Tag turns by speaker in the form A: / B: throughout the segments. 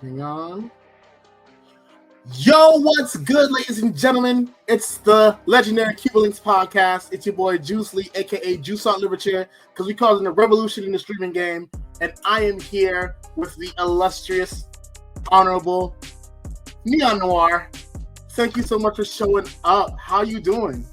A: Hang on. Yo, what's good, ladies and gentlemen? It's the legendary CubanLinxPodcast. It's your boy Juice Lee, aka Juice on Literature, because we call it a revolution in the streaming game. And I am here with the illustrious, honorable Neon Noir. Thank you so much for showing up. How you doing?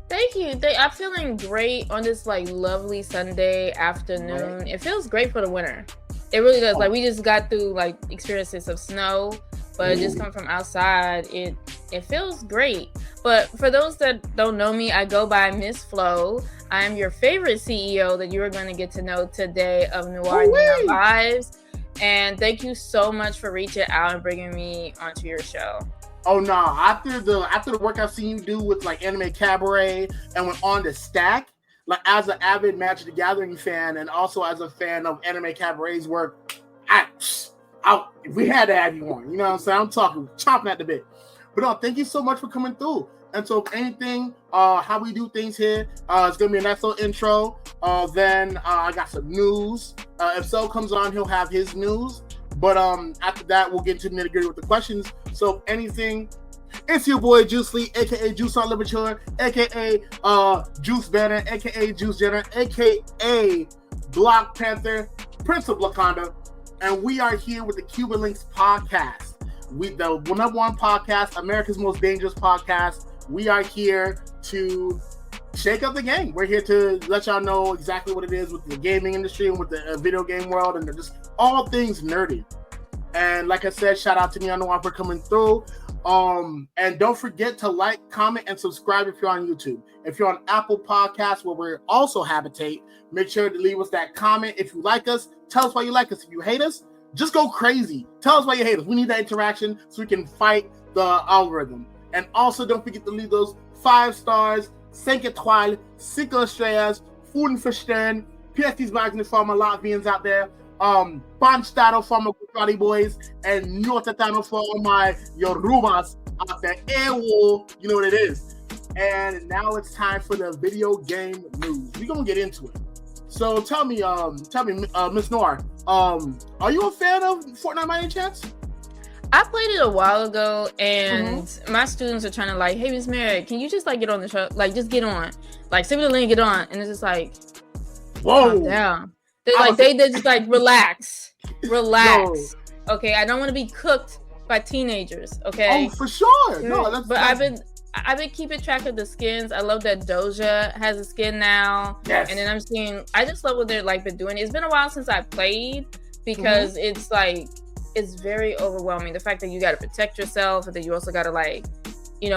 B: Thank you. I'm feeling great on this lovely Sunday afternoon. Right. It feels great for the winter. It really does. We just got through experiences of snow, but just coming from outside, it feels great. But for those that don't know me, I go by Miss Flo. I am your favorite CEO that you are going to get to know today of NoirNeonVibes. And thank you so much for reaching out and bringing me onto your show.
A: Oh no! After the work I've seen you do with Anime Cabaret and went on to Stack, as an avid Magic the Gathering fan and also as a fan of Anime Cabaret's work, we had to have you on. You know what I'm saying? I'm chomping at the bit. But no, thank you so much for coming through. And so if anything, how we do things here, it's gonna be a nice little intro. Then I got some news. If So comes on, he'll have his news. But after that, we'll get into the nitty-gritty with the questions. So if anything, it's your boy Juice Lee, aka Juice on Literature, aka Juice Banner, aka Juice Jenner, aka Black Panther, Prince of Wakanda, and we are here with the CubanLinxPodcast. The number one podcast, America's most dangerous podcast. We are here to shake up the game. We're here to let y'all know exactly what it is with the gaming industry and with the video game world, and just all things nerdy. And like I said, shout out to Neon Noir for coming through. And don't forget to like, comment, and subscribe if you're on YouTube. If you're on Apple Podcasts, where we also habitate, make sure to leave us that comment. If you like us, tell us why you like us. If you hate us, just go crazy. Tell us why you hate us. We need that interaction so we can fight the algorithm. And also, don't forget to leave those 5 stars, 5 étoiles, 5 estrellas, Fuden verstehen, PST's Magnet for my Latvians out there, Banstado for my Gujarati boys, and Notatano for all my Yorubas out there. You know what it is. And now it's time for the video game news. We're gonna get into it. So tell me, Miss Noir, are you a fan of Fortnite by any chance?
B: I played it a while ago, and my students are trying to hey, Miss Mary, can you just get on the show? Just get on. Send me the link, get on. And it's just
A: whoa.
B: Calm down. They're just relax. No. Okay, I don't want to be cooked by teenagers. Okay.
A: Oh, for sure. No,
B: but I've been keeping track of the skins. I love that Doja has a skin now.
A: Yes.
B: And then I just love what they're been doing. It's been a while since I played because it's very overwhelming. The fact that you got to protect yourself and then you also got to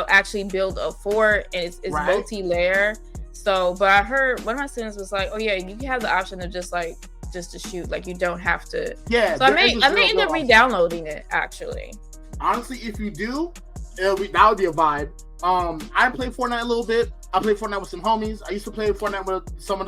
B: actually build a fort, and it's multi-layer. So, but I heard one of my students was oh yeah, you can have the option of just to shoot. You don't have to.
A: Yeah.
B: So I may end up re-downloading it actually.
A: Honestly, if you do, that would be a vibe. I play Fortnite a little bit. I play Fortnite with some homies. I used to play Fortnite with some of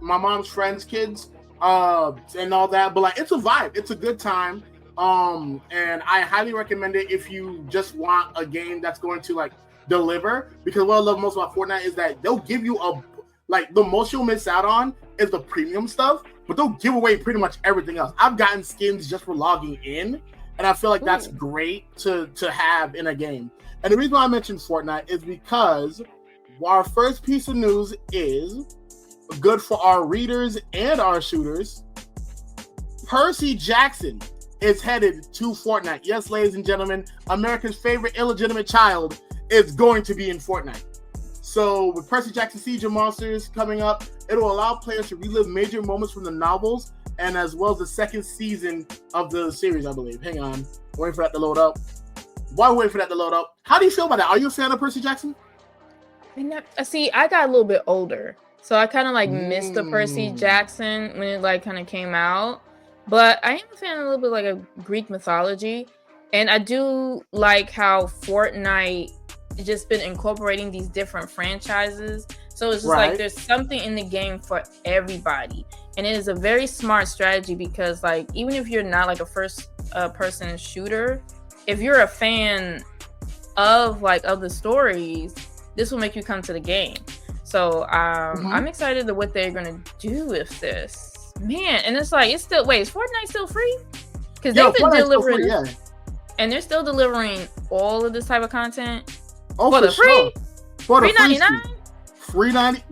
A: my mom's friends' kids, and all that. But it's a vibe. It's a good time. And I highly recommend it if you just want a game that's going to deliver. Because what I love most about Fortnite is that they'll give you the most you'll miss out on is the premium stuff, but they'll give away pretty much everything else. I've gotten skins just for logging in, and I feel that's great to have in a game. And the reason why I mentioned Fortnite is because our first piece of news is good for our readers and our shooters. Percy Jackson is headed to Fortnite. Yes, ladies and gentlemen, America's favorite illegitimate child is going to be in Fortnite. So with Percy Jackson Siege of Monsters coming up, it'll allow players to relive major moments from the novels and as well as the second season of the series, I believe. Hang on. Waiting for that to load up. While we're waiting for that to load up, how do you feel about that? Are you a fan of Percy Jackson?
B: See, I got a little bit older, so I kind of missed the Percy Jackson when it kind of came out. But I am a fan of a little bit of Greek mythology, and I do like how Fortnite has just been incorporating these different franchises. So it's just there's something in the game for everybody, and it is a very smart strategy because even if you're not a first person shooter, if you're a fan of the stories, this will make you come to the game. So I'm excited to what they're gonna do with this. Man, and it's is Fortnite still free? Because they've been
A: Fortnite's
B: delivering,
A: free, yeah.
B: and they're still delivering all of this type of content
A: For
B: the
A: sure. For the free
B: $3.99.
A: Free 90.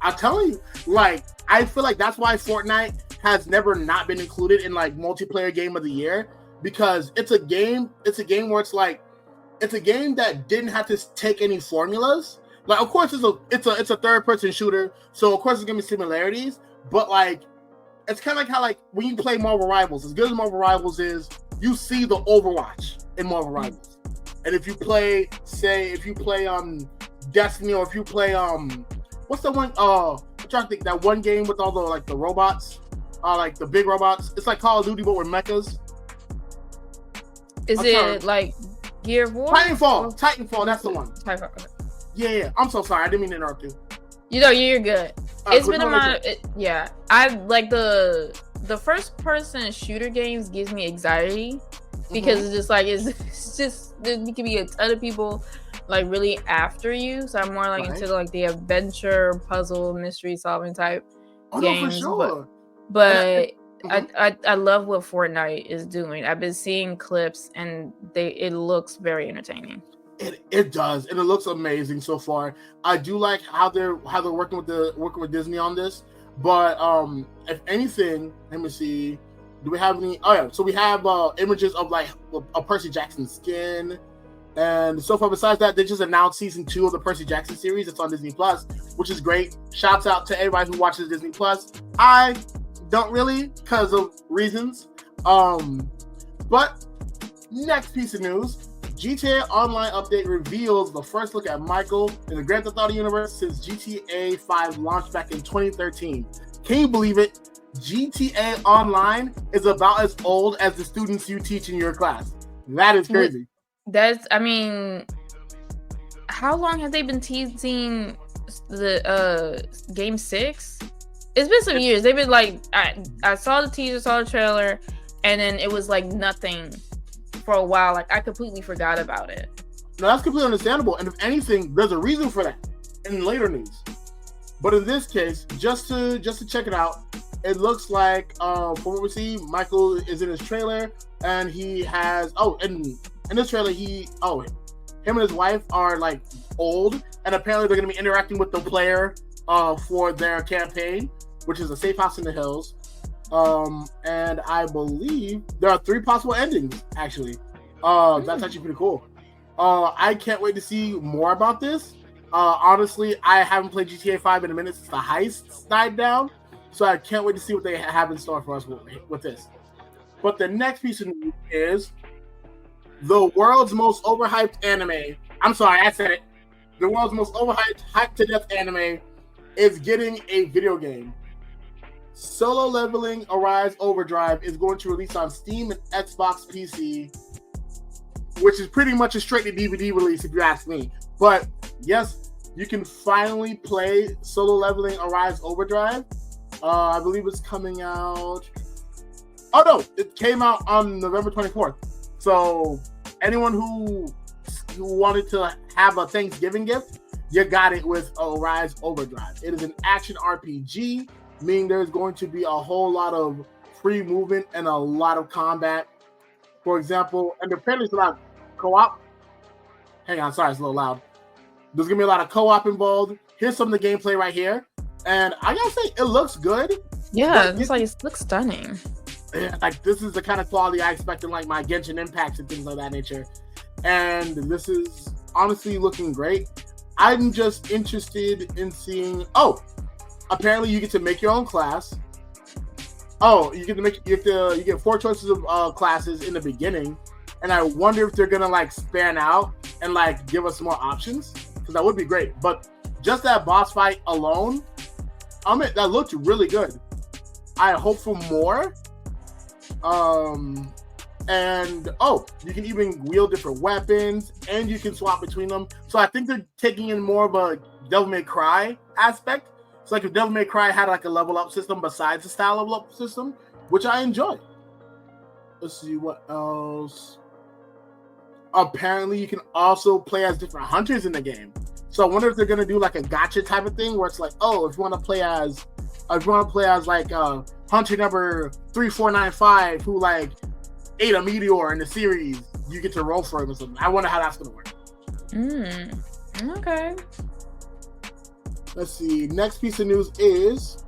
A: I'm telling you, like, I feel like that's why Fortnite has never not been included in like multiplayer game of the year, because it's a game where it's a game that didn't have to take any formulas. Like, of course, it's a third person shooter, so of course there's gonna be similarities, but like, it's kind of like how, like, when you play Marvel Rivals, as good as Marvel Rivals is, you see the Overwatch in Marvel Rivals. And if you play Destiny, or if you play what's the one I'm trying to think, that one game with all the like the robots, like the big robots. It's like Call of Duty but with mechas.
B: Is it like Gear of War?
A: Titanfall, that's the one.
B: Titanfall.
A: Yeah. I'm so sorry. I didn't mean to interrupt you.
B: You know, you're good. It's been a lot of yeah. I like the first person shooter games gives me anxiety because it's just like it's just there can be a ton of people like really after you. So I'm more like into like the adventure, puzzle, mystery solving type games.
A: No, for sure.
B: But I love what Fortnite is doing. I've been seeing clips and it looks very entertaining.
A: It does, and it looks amazing so far. I do like how they're working with Disney on this. But if anything, let me see. Do we have any? Oh yeah, so we have images of like a Percy Jackson skin, and so far besides that, they just announced season 2 of the Percy Jackson series. It's on Disney Plus, which is great. Shouts out to everybody who watches Disney Plus. I don't really, because of reasons. But next piece of news. GTA Online update reveals the first look at Michael in the Grand Theft Auto universe since GTA 5 launched back in 2013. Can you believe it? GTA Online is about as old as the students you teach in your class. That is crazy.
B: I mean, how long have they been teasing the Game 6? It's been some years. They've been like, I saw the teaser, saw the trailer, and then it was like nothing for a while. Like, I completely forgot about it.
A: No, that's completely understandable. And if anything, there's a reason for that in later news. But in this case, just to check it out, it looks like from what we see, Michael is in his trailer, and he has in this trailer him and his wife are like old, and apparently they're gonna be interacting with the player for their campaign, which is a safe house in the hills. And I believe there are 3 possible endings, actually. That's actually pretty cool. I can't wait to see more about this. Honestly, I haven't played GTA 5 in a minute since the heists died down, so I can't wait to see what they have in store for us with this. But the next piece of news is the world's most overhyped anime. I'm sorry, I said it. The world's most overhyped, hyped to death anime is getting a video game. Solo Leveling Arise Overdrive is going to release on Steam and Xbox PC, which is pretty much a straight to DVD release if you ask me. But yes, you can finally play Solo Leveling Arise Overdrive. I believe it's coming out. Oh no, it came out on November 24th. So anyone who wanted to have a Thanksgiving gift, you got it with Arise Overdrive. It is an action RPG, meaning there's going to be a whole lot of free movement and a lot of combat. For example, and apparently it's a lot of co-op. Hang on, sorry, it's a little loud. There's going to be a lot of co-op involved. Here's some of the gameplay right here. And I gotta say, it looks good.
B: Yeah, it looks stunning.
A: Like, this is the kind of quality I expect in like my Genshin Impacts and things like that nature. And this is honestly looking great. I'm just interested in seeing. Apparently you get to make your own class. You get 4 choices of classes in the beginning, and I wonder if they're gonna like span out and like give us more options, because that would be great. But just that boss fight alone, that looked really good. I hope for more. And you can even wield different weapons, and you can swap between them. So I think they're taking in more of a Devil May Cry aspect. It's like if Devil May Cry had like a level up system besides the style level up system, which I enjoy. Let's see what else. Apparently, you can also play as different hunters in the game. So I wonder if they're gonna do like a gacha type of thing, where it's like, if you want to play as like hunter number 3495, who like ate a meteor in the series, you get to roll for him or something. I wonder how that's gonna work.
B: Okay.
A: Let's see. Next piece of news is,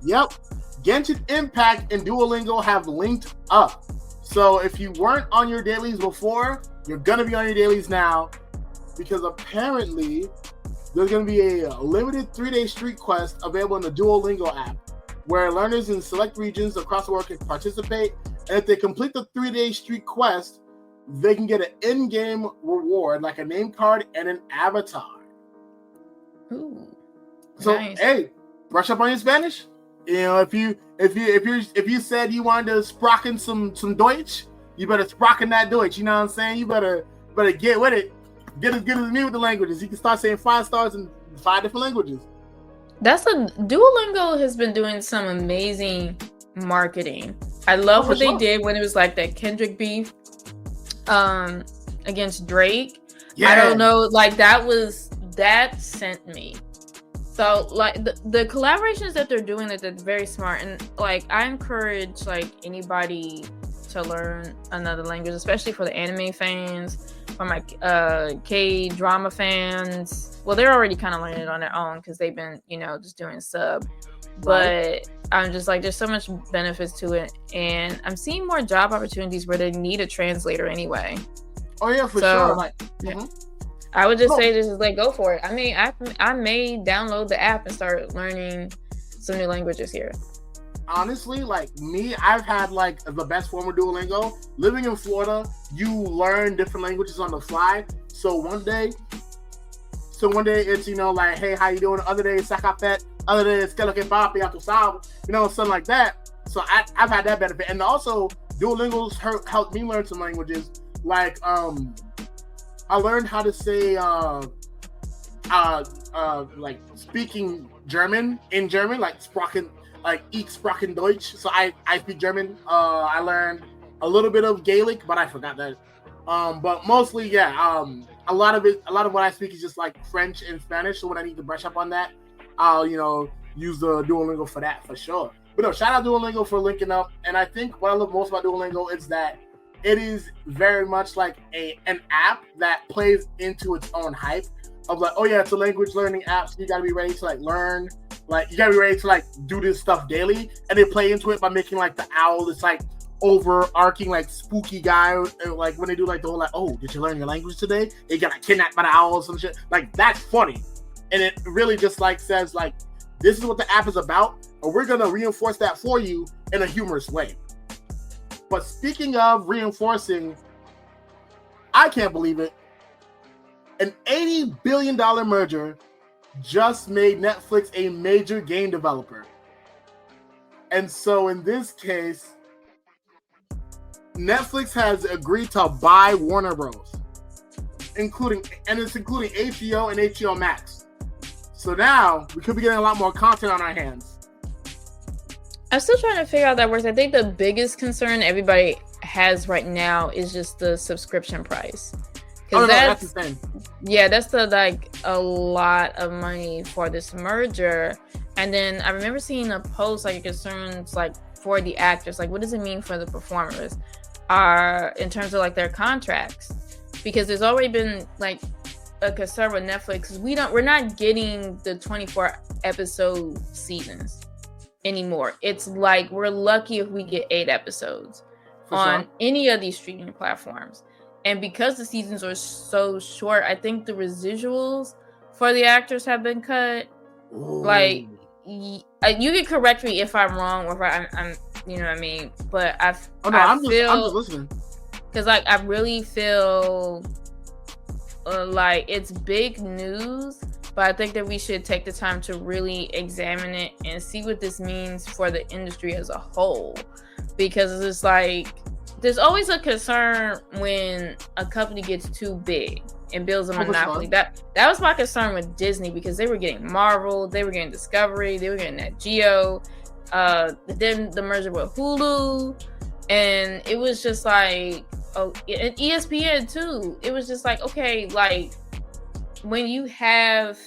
A: Genshin Impact and Duolingo have linked up. So if you weren't on your dailies before, you're gonna be on your dailies now, because apparently there's gonna be a limited 3-day streak quest available in the Duolingo app, where learners in select regions across the world can participate. And if they complete the 3-day streak quest, they can get an in-game reward like a name card and an avatar.
B: Ooh,
A: so
B: nice.
A: Hey, brush up on your Spanish. If you said you wanted to sprocken some Deutsch, you better sprocken that Deutsch. You know what I'm saying? You better get with it. Get as good as me with the languages. You can start saying 5 stars in 5 different languages.
B: Duolingo has been doing some amazing marketing. I love what they did when it was like that Kendrick beef against Drake. Yeah. I don't know, like that sent me. So like the collaborations that they're doing, that they're very smart, and like I encourage like anybody to learn another language, especially for the anime fans, for my K-drama fans. Well, they're already kind of learning it on their own because they've been, just doing sub. But I'm just like, there's so much benefits to it, and I'm seeing more job opportunities where they need a translator anyway.
A: Oh yeah, for sure. Like,
B: I would just say, just like go for it. I mean, I may download the app and start learning some new languages here.
A: Honestly, like me, I've had like the best form of Duolingo. Living in Florida, you learn different languages on the fly. So one day it's, like, hey, how you doing? Other day it's sacapet. Other day it's que lo que papi, ya tu sabes. Something like that. So I've had that benefit. And also Duolingo's helped me learn some languages. Like I learned how to say like speaking German in German, like Sprachen, like ich sprachen Deutsch. So I speak German. I learned a little bit of Gaelic, but I forgot that. But mostly, a lot of what I speak is just like French and Spanish. So when I need to brush up on that, I'll use the Duolingo for that for sure. But no, shout out Duolingo for linking up. And I think what I love most about Duolingo is that it is very much like an app that plays into its own hype of like, oh yeah, it's a language learning app, so you gotta be ready to like learn, like you gotta be ready to like do this stuff daily, and they play into it by making like the owl this like overarching like spooky guy, like when they do like the whole like, oh, did you learn your language today? They get like kidnapped by the owls and shit. Like that's funny, and it really just like says like, this is what the app is about, and we're gonna reinforce that for you in a humorous way. But speaking of reinforcing, I can't believe it. An $80 billion merger just made Netflix a major game developer. And so in this case, Netflix has agreed to buy Warner Bros. Including HBO and HBO Max. So now we could be getting a lot more content on our hands.
B: I'm still trying to figure out how that works. I think the biggest concern everybody has right now is just the subscription price.
A: Oh, no, that's insane.
B: Yeah, that's like a lot of money for this merger. And then I remember seeing a post like concerns like for the actors, like what does it mean for the performers in terms of like their contracts? Because there's already been like a concern with Netflix. We're not getting the 24 episode seasons anymore. It's like we're lucky if we get 8 episodes on any of these streaming platforms. And because the seasons are so short, I think the residuals for the actors have been cut. Ooh. Like you can correct me if I'm wrong or if I'm you know what I mean, but I'm just
A: listening,
B: because like I really feel like it's big news. But I think that we should take the time to really examine it and see what this means for the industry as a whole. Because it's like, there's always a concern when a company gets too big and builds a monopoly. That was my concern with Disney, because they were getting Marvel, they were getting Discovery, they were getting Nat Geo, then the merger with Hulu, and it was just like, oh, and ESPN too. It was just like, okay, like, when you have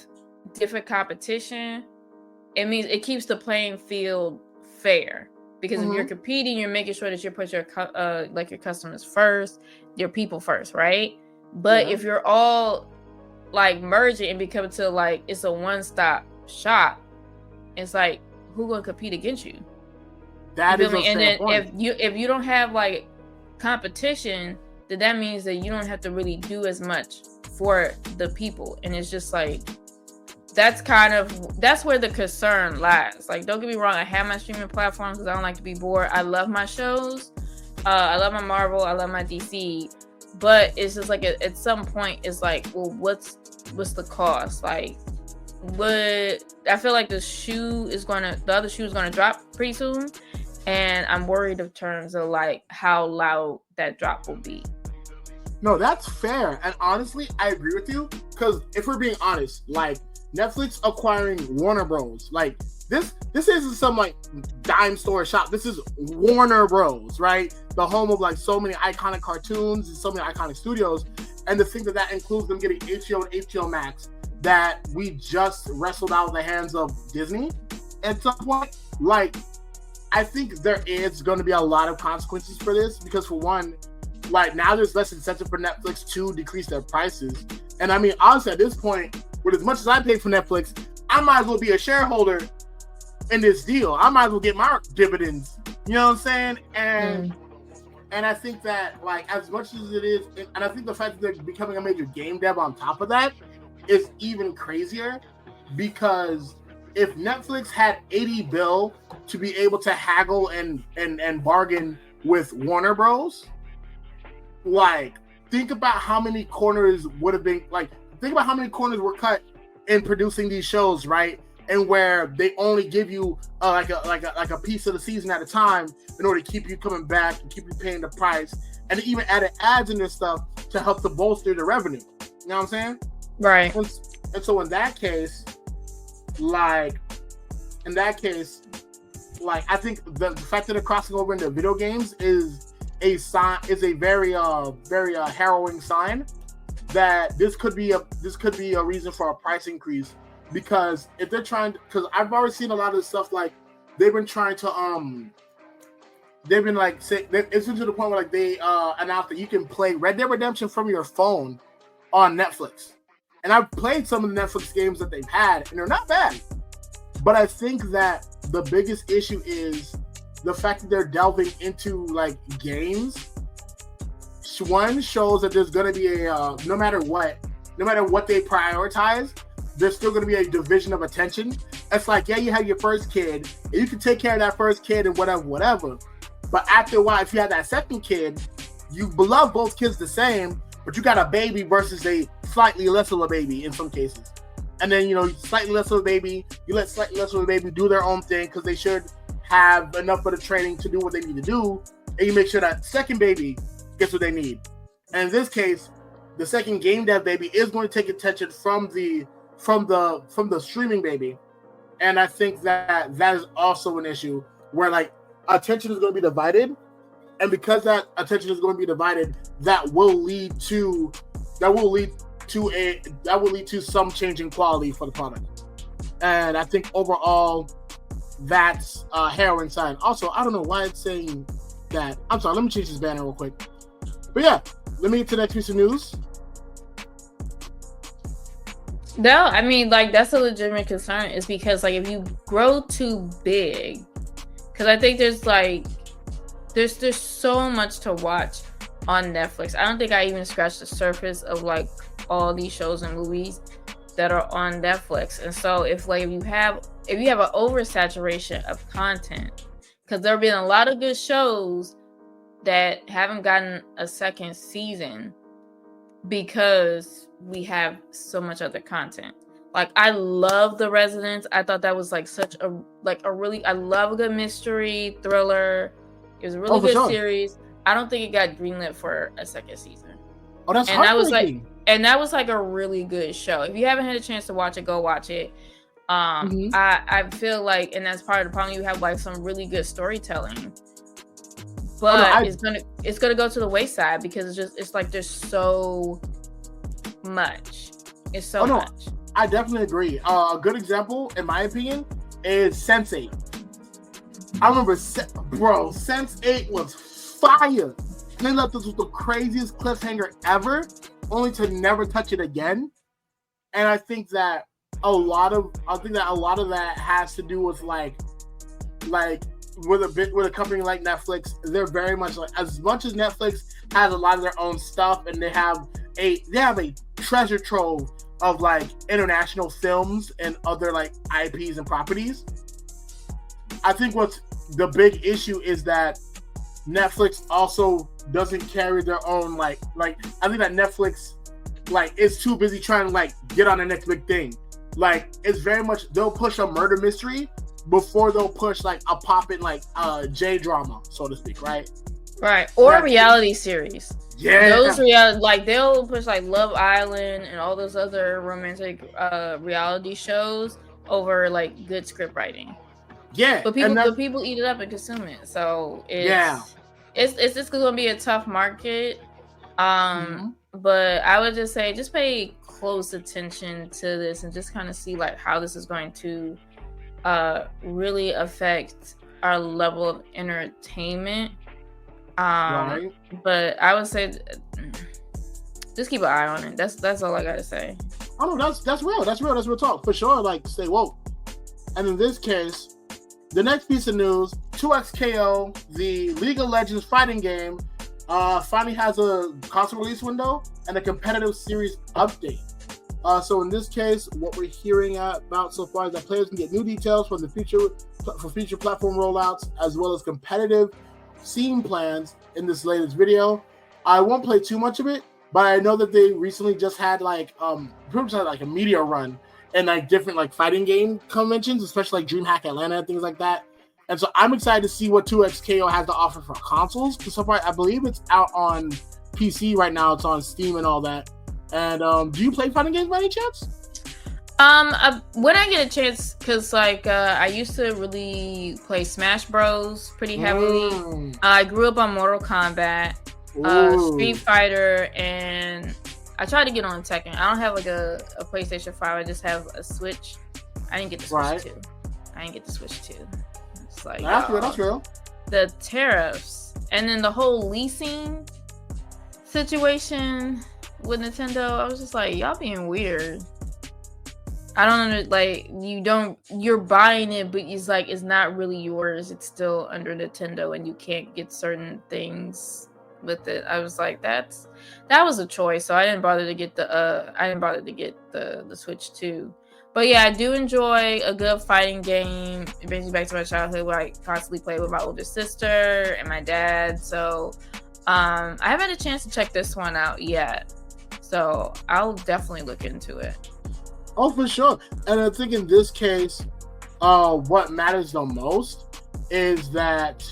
B: different competition, it means it keeps the playing field fair. Because if you're competing, you're making sure that you put your your customers first, your people first, right? But if you're all like merging and becoming to like it's a one-stop shop, it's like who gonna compete against you?
A: That is a
B: and
A: fair
B: then
A: point.
B: if you don't have like competition, then that means that you don't have to really do as much for the people, and it's just like that's where the concern lies. Like, don't get me wrong, I have my streaming platforms because I don't like to be bored. I love my shows, I love my Marvel, I love my DC, but it's just like at some point it's like, well, what's the cost? Like, what I feel like the other shoe is gonna drop pretty soon, and I'm worried in terms of like how loud that drop will be.
A: No, that's fair, and honestly, I agree with you, because if we're being honest, like Netflix acquiring Warner Bros. Like this isn't some like dime store shop. This is Warner Bros. Right? The home of like so many iconic cartoons and so many iconic studios. And the thing that includes them getting HBO and HBO Max that we just wrestled out of the hands of Disney at some point. Like, I think there is going to be a lot of consequences for this because, for one, like now there's less incentive for Netflix to decrease their prices. And I mean, honestly, at this point, with as much as I pay for Netflix, I might as well be a shareholder in this deal. I might as well get my dividends. You know what I'm saying? And I think that, like, as much as it is, and I think the fact that they're becoming a major game dev on top of that is even crazier, because if Netflix had 80 bill to be able to haggle and bargain with Warner Bros., like, think about how many corners would have been, like, think about how many corners were cut in producing these shows, right? And where they only give you like a piece of the season at a time in order to keep you coming back and keep you paying the price, and even added ads in their stuff to help to bolster the revenue. You know what I'm saying?
B: Right.
A: And so in that case, like, I think the fact that they're crossing over into video games is a very harrowing sign that this could be a reason for a price increase, because if they're trying, because I've already seen a lot of this stuff, like they've been trying to they've been like it's to the point where like they announced that you can play Red Dead Redemption from your phone on Netflix. And I've played some of the Netflix games that they've had, and they're not bad. But I think that the biggest issue is the fact that they're delving into like games. One shows that there's going to be a no matter what they prioritize, there's still going to be a division of attention. It's like, yeah, you have your first kid, and you can take care of that first kid and whatever. But after a while, if you have that second kid, you love both kids the same, but you got a baby versus a slightly less of a baby in some cases. And then, slightly less of a baby, you let slightly less of a baby do their own thing because they should have enough of the training to do what they need to do. And you make sure that second baby gets what they need. And in this case, the second game dev baby is going to take attention from the streaming baby. And I think that is also an issue where like attention is going to be divided. And because that attention is going to be divided, that will lead to some change in quality for the product. And I think overall that's a harrowing sign. Also, I don't know why it's saying that. I'm sorry, let me change this banner real quick. But yeah, let me get to the next piece of news.
B: No, I mean, like, that's a legitimate concern, is because, like, if you grow too big, because I think there's so much to watch on Netflix. I don't think I even scratched the surface of, like, all these shows and movies that are on Netflix. And so if you have an oversaturation of content, because there have been a lot of good shows that haven't gotten a second season because we have so much other content. Like, I love The Residence. I thought that was like such a I love a good mystery thriller. It was a really good series. I don't think it got greenlit for a second season.
A: Oh, that's
B: heartbreaking. That was like a really good show. If you haven't had a chance to watch it, go watch it. I feel like, and that's part of the problem, you have like some really good storytelling, but it's gonna go to the wayside because it's like there's so much. It's so much.
A: I definitely agree. A good example, in my opinion, is Sense8. I remember, bro, Sense8 was fire. They left us with the craziest cliffhanger ever, only to never touch it again. And I think that a lot of that has to do with like with a company like Netflix. They're very much like, as much as Netflix has a lot of their own stuff, and they have a treasure trove of like international films and other like IPs and properties. I think what's the big issue is that Netflix also doesn't carry their own like I think that Netflix like is too busy trying to like get on the next big thing. Like it's very much, they'll push a murder mystery before they'll push like a poppin' like J drama, so to speak, right?
B: Right. Or a reality series.
A: Yeah.
B: Those like they'll push like Love Island and all those other romantic reality shows over like good script writing.
A: Yeah.
B: But people eat it up and consume it. So it's just gonna be a tough market. But I would just say just pay close attention to this and just kind of see like how this is going to really affect our level of entertainment. Right. But I would say just keep an eye on it. That's all I gotta say.
A: Oh no, that's real. That's real talk for sure. Like stay woke. And in this case, the next piece of news: 2XKO, the League of Legends fighting game, finally has a console release window and a competitive series update. So in this case, what we're hearing about so far is that players can get new details for future platform rollouts, as well as competitive scene plans in this latest video. I won't play too much of it, but I know that they recently just had like a media run and like different like fighting game conventions, especially like DreamHack Atlanta and things like that. And so I'm excited to see what 2XKO has to offer for consoles, because so far I believe it's out on PC right now. It's on Steam and all that. And do you play fighting games by any chance?
B: When I get a chance, because like I used to really play Smash Bros pretty heavily. I grew up on Mortal Kombat, Street Fighter, and I tried to get on Tekken. I don't have like a PlayStation 5. I just have a Switch. I didn't get the Switch 2. It's like
A: that's real.
B: The tariffs and then the whole leasing situation with Nintendo. I was just like, y'all being weird. I don't know, you're buying it, but it's like it's not really yours. It's still under Nintendo, and you can't get certain things with it. I was like, that was a choice, so I didn't bother to get the Switch 2. But yeah, I do enjoy a good fighting game. It brings me back to my childhood where I constantly played with my older sister and my dad. So I haven't had a chance to check this one out yet. So I'll definitely look into it.
A: Oh, for sure. And I think in this case, what matters the most is that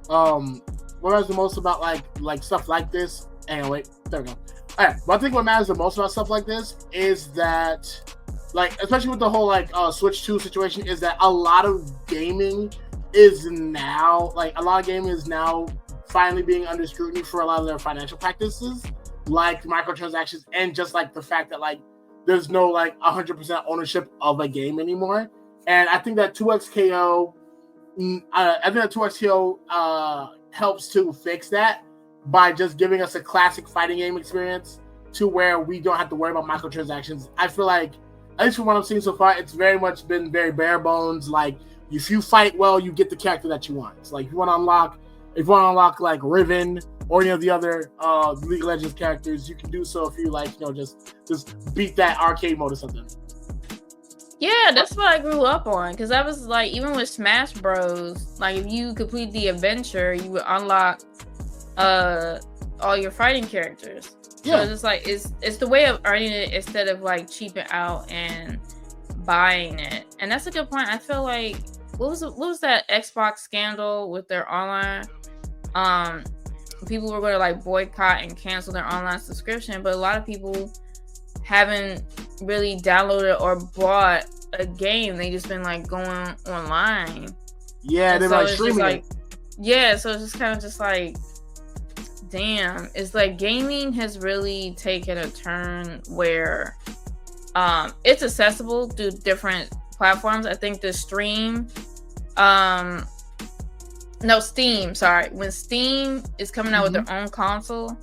A: what matters the most about like stuff like this. And wait, there we go. All right, but I think what matters the most about stuff like this is that, like, especially with the whole like Switch 2 situation, is that a lot of gaming is now finally being under scrutiny for a lot of their financial practices, like microtransactions, and just like the fact that like there's no like 100% ownership of a game anymore. And I think that 2XKO, helps to fix that by just giving us a classic fighting game experience to where we don't have to worry about microtransactions. I feel like, at least from what I'm seeing so far, it's very much been very bare bones. Like, if you fight well, you get the character that you want. It's like, if you want to unlock like Riven or any of the other League of Legends characters, you can do so if you like, just beat that arcade mode or something.
B: Yeah, that's what I grew up on. Because I was like, even with Smash Bros, like if you complete the adventure, you would unlock all your fighting characters. Yeah. So it's just like it's the way of earning it instead of like cheaping out and buying it. And that's a good point. I feel like what was that Xbox scandal with their online? People were going to like boycott and cancel their online subscription, but a lot of people haven't really downloaded or bought a game. They just been like going online.
A: Yeah, they're like streaming it.
B: Yeah, so it's just kind of just like, damn. It's like gaming has really taken a turn where it's accessible through different platforms. I think the stream No, Steam. Sorry, when Steam is coming out with their own console,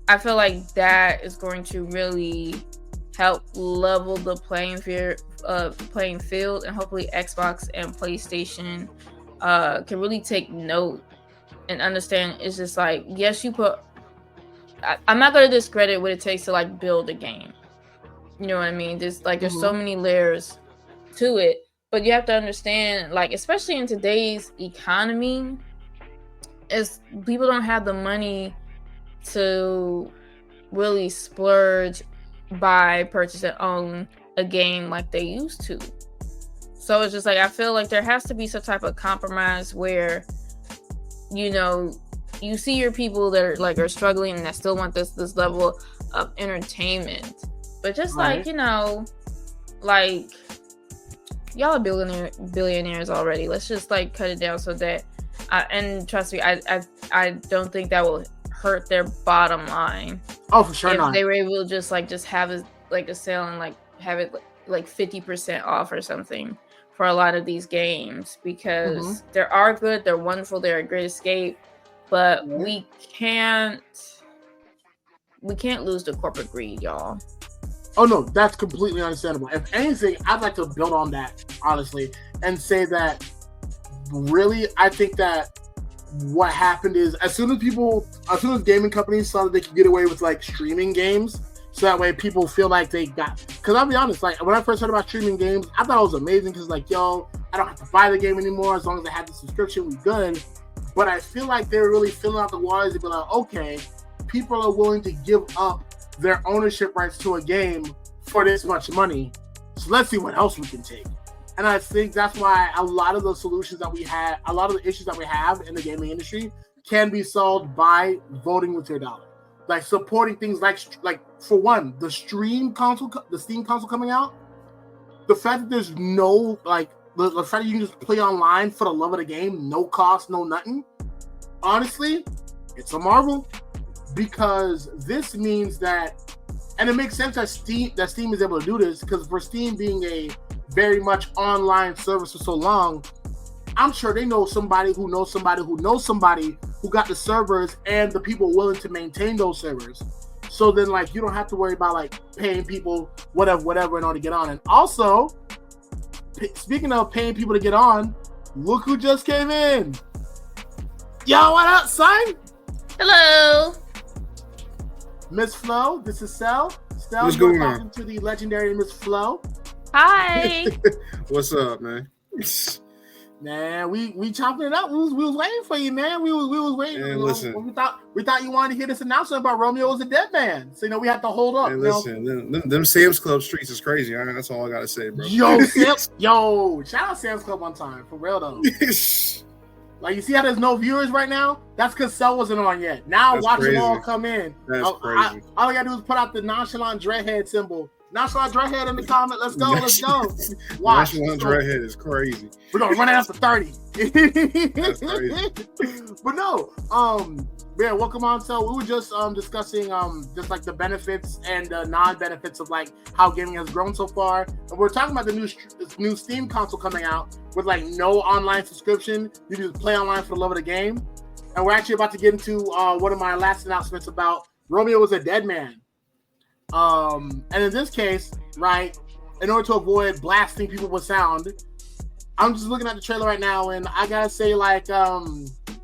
B: I feel like that is going to really help level the playing field, and hopefully Xbox and PlayStation can really take note and understand. It's just like, yes, you put. I'm not gonna discredit what it takes to like build a game. You know what I mean? There's so many layers to it, but you have to understand, like, especially in today's economy, is people don't have the money to really splurge, buy, purchase, and own a game like they used to. So it's just like, I feel like there has to be some type of compromise where, you know, you see your people that are struggling and that still want this level of entertainment, but just like, you know, like, y'all are billionaires already. Let's just like cut it down so that, and trust me, I don't think that will hurt their bottom line.
A: Oh, for sure not.
B: They were able to just have a sale and like have it like 50% off or something for a lot of these games, because they are good, they're wonderful, they're a great escape, but we can't lose the corporate greed, y'all.
A: Oh no, that's completely understandable. If anything, I'd like to build on that, honestly, and say that really, I think that what happened is, as soon as gaming companies saw that they could get away with like streaming games, so that way people feel like they got, because I'll be honest, like when I first heard about streaming games, I thought it was amazing, because like, yo, I don't have to buy the game anymore, as long as I have the subscription, we good. But I feel like they're really filling out the waters to be like, okay, people are willing to give up their ownership rights to a game for this much money, so let's see what else we can take. And I think that's why a lot of the solutions that we have, a lot of the issues that we have in the gaming industry can be solved by voting with your dollar. Like supporting things like for one, the Steam console coming out, the fact that there's no, like, the fact that you can just play online for the love of the game, no cost, no nothing, honestly, it's a marvel, because this means that, and it makes sense that Steam is able to do this, because for Steam being a very much online service for so long, I'm sure they know somebody who knows somebody who knows somebody who got the servers and the people willing to maintain those servers. So then, like, you don't have to worry about like paying people whatever in order to get on. And also, speaking of paying people to get on, look who just came in. Yo, what up, son?
B: Hello,
A: Miss Flo. This is Sel.
C: What's going on?
A: Talking to the legendary Miss Flo.
B: hi.
C: What's up, man?
A: Man, we chopping it up. We was waiting for you, man. We was waiting.
C: Man, listen.
A: We thought you wanted to hear this announcement about Romeo was a dead man. So we had to hold up.
C: Man, listen, them Sam's Club streets is crazy. That's all I gotta say, bro.
A: Yo, shout out Sam's Club one time, for real though. Like, you see how there's no viewers right now? That's because Cell wasn't on yet. Now
C: That's
A: watch
C: crazy.
A: them all come in.
C: That's crazy.
A: All I gotta do is put out the nonchalant dreadhead symbol. Nonchalant dreadhead in the comment. Let's go. Watch.
C: Nonchalant dreadhead is crazy.
A: We're gonna run it up to 30.
C: That's crazy.
A: But no, yeah, welcome on. So we were just discussing just like the benefits and non-benefits of like how gaming has grown so far, and we're talking about the new Steam console coming out with like no online subscription. You just play online for the love of the game, and we're actually about to get into one of my last announcements about Romeo was a dead man. And in this case, right, in order to avoid blasting people with sound, I'm just looking at the trailer right now, and I gotta say, like, you know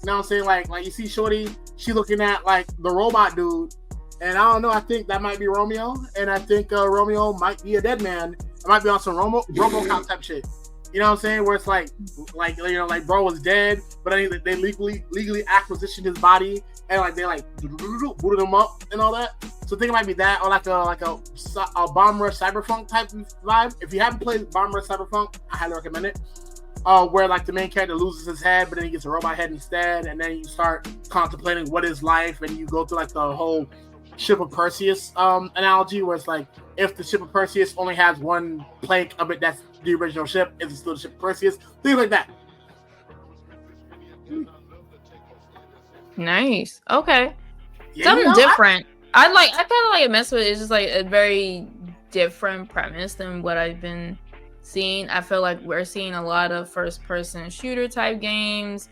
A: what I'm saying, like you see Shorty, she looking at like the robot dude, and I don't know, I think that might be Romeo, and I think Romeo might be a dead man. It might be on some RoboCop type shit. You know what I'm saying? Where it's like you know, like bro was dead, but then they legally acquisitioned his body, and like they like booted him up and all that. So I think it might be that, or like a Bomb Rush Cyberpunk type vibe. If you haven't played Bomb Rush Cyberpunk, I highly recommend it. Where like the main character loses his head, but then he gets a robot head instead, and then you start contemplating what is life, and you go through like the whole Ship of Perseus analogy, where it's like, if the Ship of Perseus only has one plank of it that's the original ship, is it still the Ship of Perseus? Things like that.
B: Nice. Okay.
A: Yeah,
B: Something different. I kind of like a mess with it. It's just like a very different premise than what I've been scene. I feel like we're seeing a lot of first-person shooter type games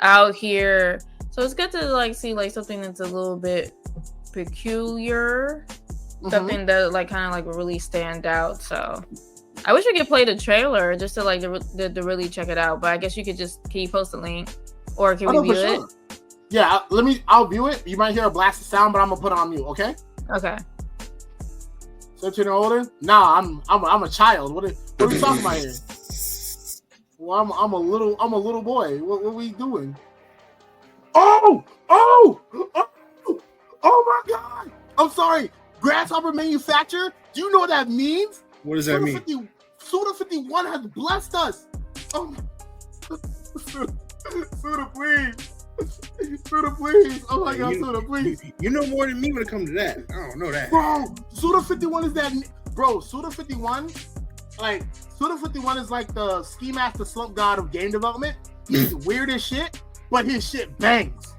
A: out
B: here. So it's good to like see like something that's a little bit peculiar, something that like kind of like really stand out. So I wish we could play the trailer just to like to really check it out. But I guess can you post the link or can we view it?
A: Yeah, I'll view it. You might hear a blast of sound, but I'm gonna put it on mute. Okay.
B: Okay.
A: 13 or older? Nah, I'm a child. What are we talking about here? Well, I'm a little boy. What are we doing? Oh my God! I'm sorry. Grasshopper manufacturer. Do you know what that means?
C: What does that mean?
A: Suda 51 has blessed us. Oh, Suda, please. Suda, please. Oh my God, Suda, please.
C: You know more than me when it comes to that. I don't know that.
A: Bro, Suda 51 is that. Bro, Suda 51, like, Suda 51 is like the ski master slump god of game development. He's weird as shit, but his shit bangs.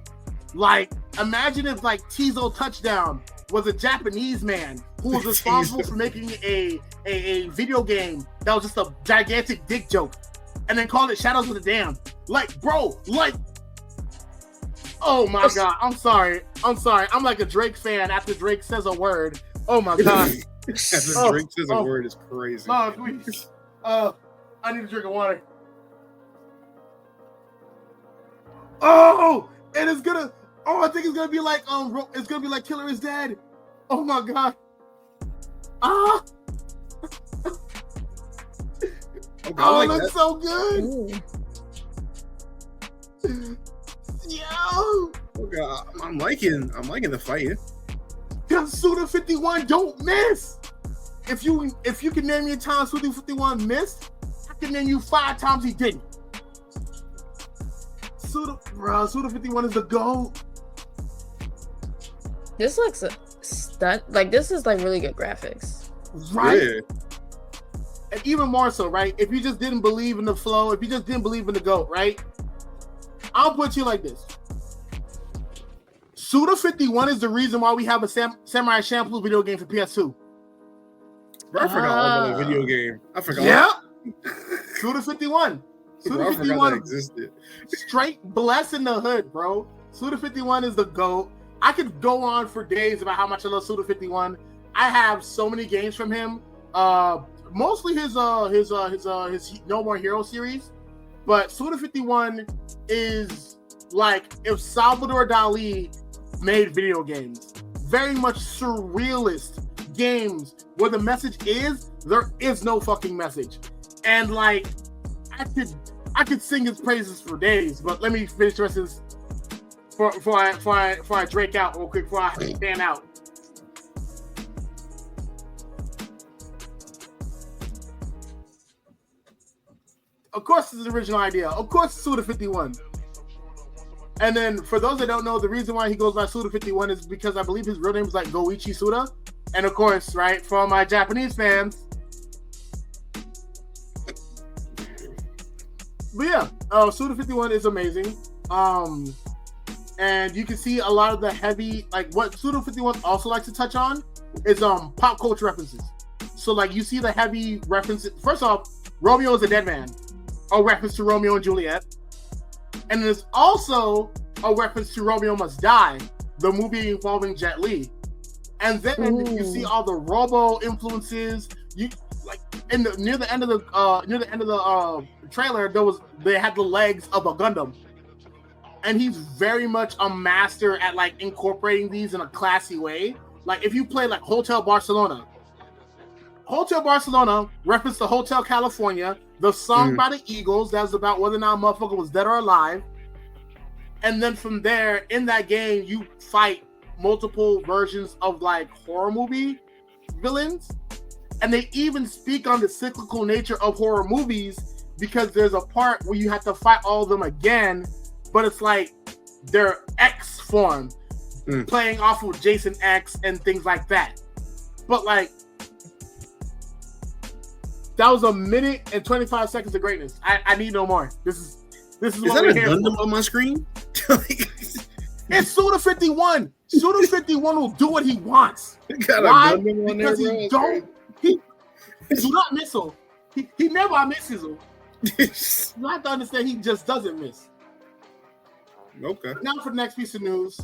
A: Like, imagine if, like, Tizo Touchdown was a Japanese man who was responsible for making a video game that was just a gigantic dick joke and then called it Shadows of the Damned. Like, bro, like, oh my God, I'm sorry. I'm like a Drake fan after Drake says a word. Oh my God.
C: After Drake says a word is crazy.
A: Oh, please. I need a drink of water. Oh, and it's gonna. Oh, I think it's gonna be like it's gonna be like Killer is Dead. Oh my God. Ah. Oh, it looks so good. Yo.
C: Oh God, I'm liking the fight.
A: Cause Suda 51 don't miss. If you can name me a time Suda 51 missed, I can name you 5 times he didn't. Suda 51 is the GOAT.
B: This looks like this is like really good graphics.
A: Right? Yeah. And even more so, right? If you just didn't believe in the flow, if you just didn't believe in the GOAT, right? I'll put you like this. Suda 51 is the reason why we have a Samurai Champloo video game for PS2.
C: I forgot all about the video game. I forgot.
A: Yeah. Suda 51. Suda 51
C: existed.
A: Straight bless in the hood, bro. Suda 51 is the GOAT. I could go on for days about how much I love Suda 51. I have so many games from him. Mostly his No More Hero series. But Suda 51 is like if Salvador Dali made video games. Very much surrealist games where the message is there is no fucking message. And like I could sing his praises for days, but let me finish the rest of this before I drake out real quick, before I fan out. Of course, it's the original idea. Of course, it's Suda 51. And then, for those that don't know, the reason why he goes by Suda 51 is because I believe his real name is like Goichi Suda. And of course, right, for all my Japanese fans. But yeah, Suda 51 is amazing. And you can see a lot of the heavy, like what Suda 51 also likes to touch on is pop culture references. So like you see the heavy references. First off, Romeo is a dead man. A reference to Romeo and Juliet. And there's also a reference to Romeo Must Die, the movie involving Jet Li. And then you see all the Robo influences. You like near the end of the trailer, they had the legs of a Gundam. And he's very much a master at like incorporating these in a classy way. Like if you play like Hotel Barcelona referenced to Hotel California, the song by the Eagles that was about whether or not a motherfucker was dead or alive. And then from there, in that game, you fight multiple versions of like horror movie villains. And they even speak on the cyclical nature of horror movies because there's a part where you have to fight all of them again, but it's like their X form, playing off of Jason X and things like that. But like, that was a minute and 25 seconds of greatness. I need no more. This is what we're here for. Is that a
C: Gundam on my screen?
A: It's Suda 51. Suda 51 will do what he wants.
C: Why?
A: Because he do not missile. He never misses them. You have to understand he just doesn't miss.
C: Okay.
A: Now for the next piece of news.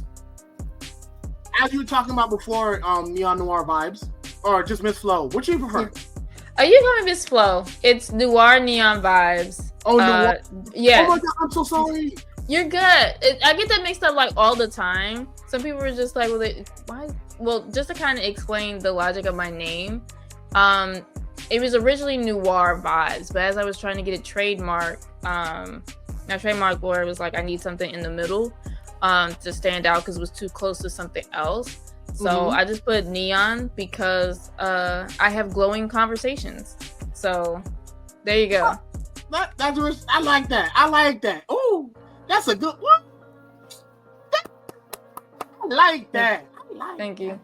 A: As you were talking about before, Neon Noir Vibes, or just Miss Flo, what do you prefer?
B: Are you going Miss Flo? It's Noir Neon Vibes.
A: Oh, Noir?
B: Yeah.
A: Oh my God, I'm so sorry.
B: You're good. I get that mixed up like all the time. Some people are just like, why? Well, just to kind of explain the logic of my name, it was originally Noir Vibes, but as I was trying to get it trademarked, my trademark lawyer was like, I need something in the middle to stand out because it was too close to something else. So I just put neon because I have glowing conversations. So there you go.
A: I like that. I like that. Oh, that's a good one. I like that.
B: Thank you.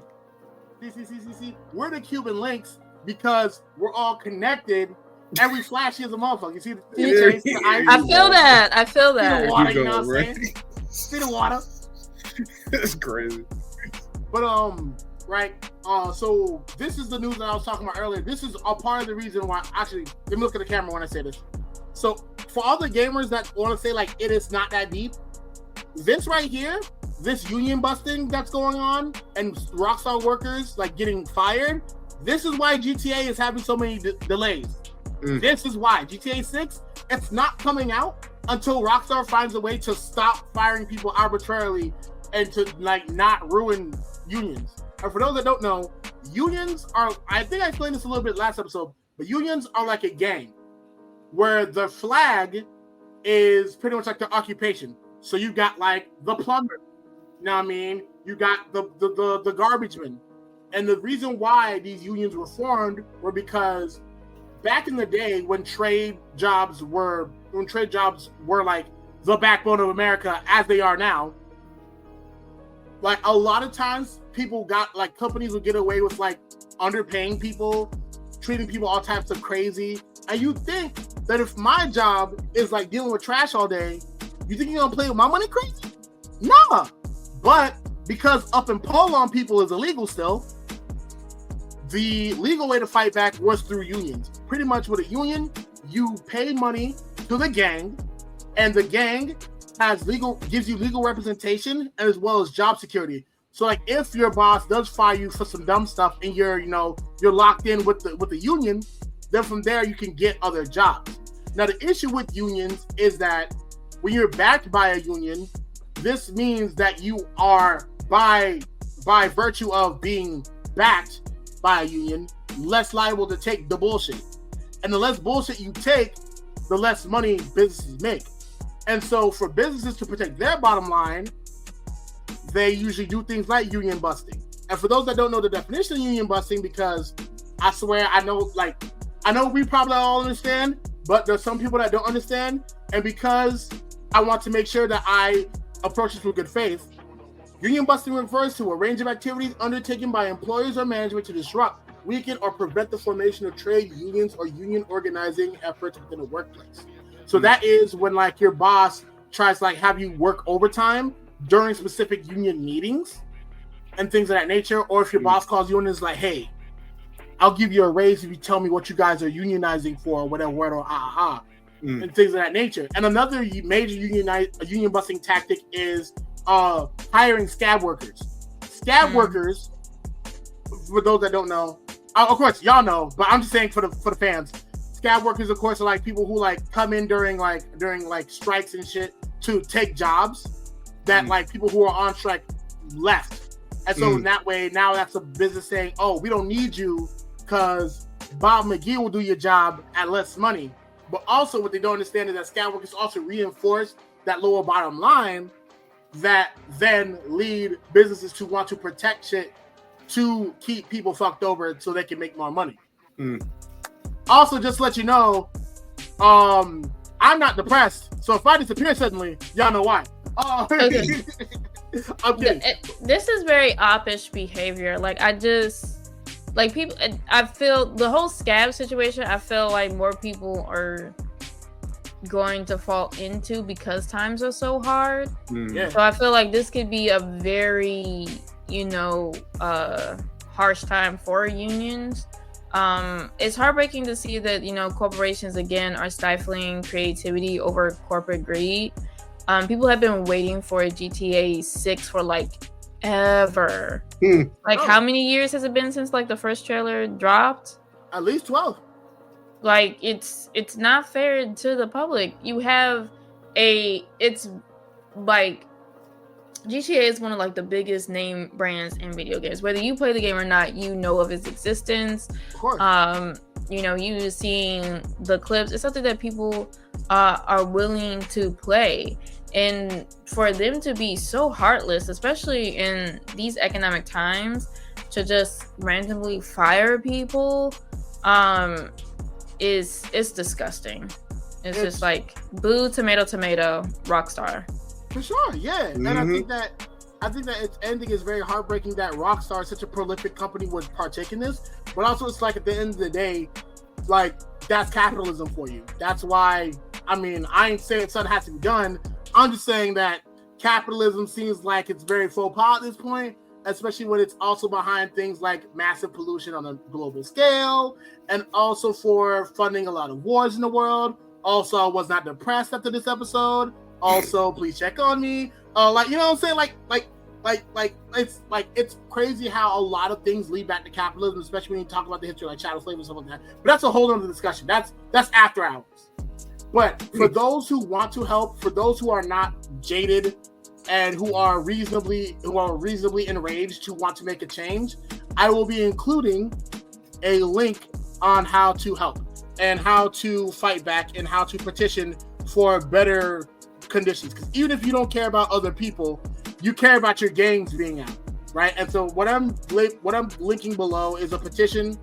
A: See. We're the Cuban Links because we're all connected. Every flash is a motherfucker. You see the
B: I feel that.
A: See the water, you know what I'm saying? See the water.
C: That's crazy.
A: But right. So this is the news that I was talking about earlier. This is a part of the reason why. Actually, let me look at the camera when I say this. So for all the gamers that want to say like it is not that deep, this right here, this union busting that's going on, and Rockstar workers like getting fired. This is why GTA is having so many delays. This is why GTA 6, it's not coming out until Rockstar finds a way to stop firing people arbitrarily and to like not ruin unions. And for those that don't know, unions are, I think I explained this a little bit last episode, but unions are like a gang where the flag is pretty much like the occupation. So you got like the plumber, you know what I mean? You got the garbage man. And the reason why these unions were formed were because back in the day when trade jobs were like the backbone of America as they are now, like a lot of times people got like companies would get away with like underpaying people, treating people all types of crazy. And you think that if my job is like dealing with trash all day, you think you're gonna play with my money crazy? Nah. But because up and pull on people is illegal still, the legal way to fight back was through unions. Pretty much with a union, you pay money to the gang, and the gang gives you legal representation as well as job security. So like if your boss does fire you for some dumb stuff and you're locked in with the union, then from there you can get other jobs. Now the issue with unions is that when you're backed by a union, this means that you are by virtue of being backed by a union, less liable to take the bullshit. And the less bullshit you take, the less money businesses make. And so for businesses to protect their bottom line, they usually do things like union busting. And for those that don't know the definition of union busting, because I swear I know we probably all understand, but there's some people that don't understand. And because I want to make sure that I approach this with good faith, union busting refers to a range of activities undertaken by employers or management to disrupt, weaken, or prevent the formation of trade unions or union organizing efforts within a workplace. So that is when like your boss tries to like have you work overtime during specific union meetings and things of that nature. Or if your boss calls you and is like, hey, I'll give you a raise if you tell me what you guys are unionizing for or whatever, and things of that nature. And another major union busting tactic is hiring scab workers. Scab workers, for those that don't know, of course y'all know, but I'm just saying for the fans. Scab workers, of course, are like people who like come in during strikes and shit to take jobs that like people who are on strike left. And so in that way, now that's a business saying, oh, we don't need you because Bob McGee will do your job at less money. But also what they don't understand is that scab workers also reinforce that lower bottom line that then lead businesses to want to protect shit to keep people fucked over so they can make more money. Also, just to let you know, I'm not depressed. So if I disappear suddenly, y'all know why. Okay. I'm kidding.
B: This is very oppish behavior. Like I feel the whole scab situation, I feel like more people are going to fall into because times are so hard.
A: Yeah.
B: So I feel like this could be a very, harsh time for unions. It's heartbreaking to see that, corporations again are stifling creativity over corporate greed. People have been waiting for a GTA 6 for like ever. How many years has it been since like the first trailer dropped?
A: At least 12.
B: Like it's not fair to the public. You have it's like GTA is one of like the biggest name brands in video games. Whether you play the game or not, you know of its existence.
A: Of course.
B: You seeing the clips. It's something that people are willing to play. And for them to be so heartless, especially in these economic times, to just randomly fire people, is disgusting. It's just like boo, tomato, Rockstar.
A: For sure, yeah. And I think that its ending is very heartbreaking that Rockstar, such a prolific company, would partake in this. But also, it's like at the end of the day, like that's capitalism for you. That's why. I mean, I ain't saying something has to be done. I'm just saying that capitalism seems like it's very faux pas at this point, especially when it's also behind things like massive pollution on a global scale, and also for funding a lot of wars in the world. Also, I was not depressed after this episode. Also, please check on me. Like, you know what I'm saying? It's crazy how a lot of things lead back to capitalism, especially when you talk about the history of like chattel slavery and stuff like that. But that's a whole other discussion. That's after hours. But for those who want to help, for those who are not jaded and who are reasonably enraged to want to make a change, I will be including a link on how to help and how to fight back and how to petition for better conditions. Because even if you don't care about other people, you care about your games being out, right? And so what I'm linking below is a petition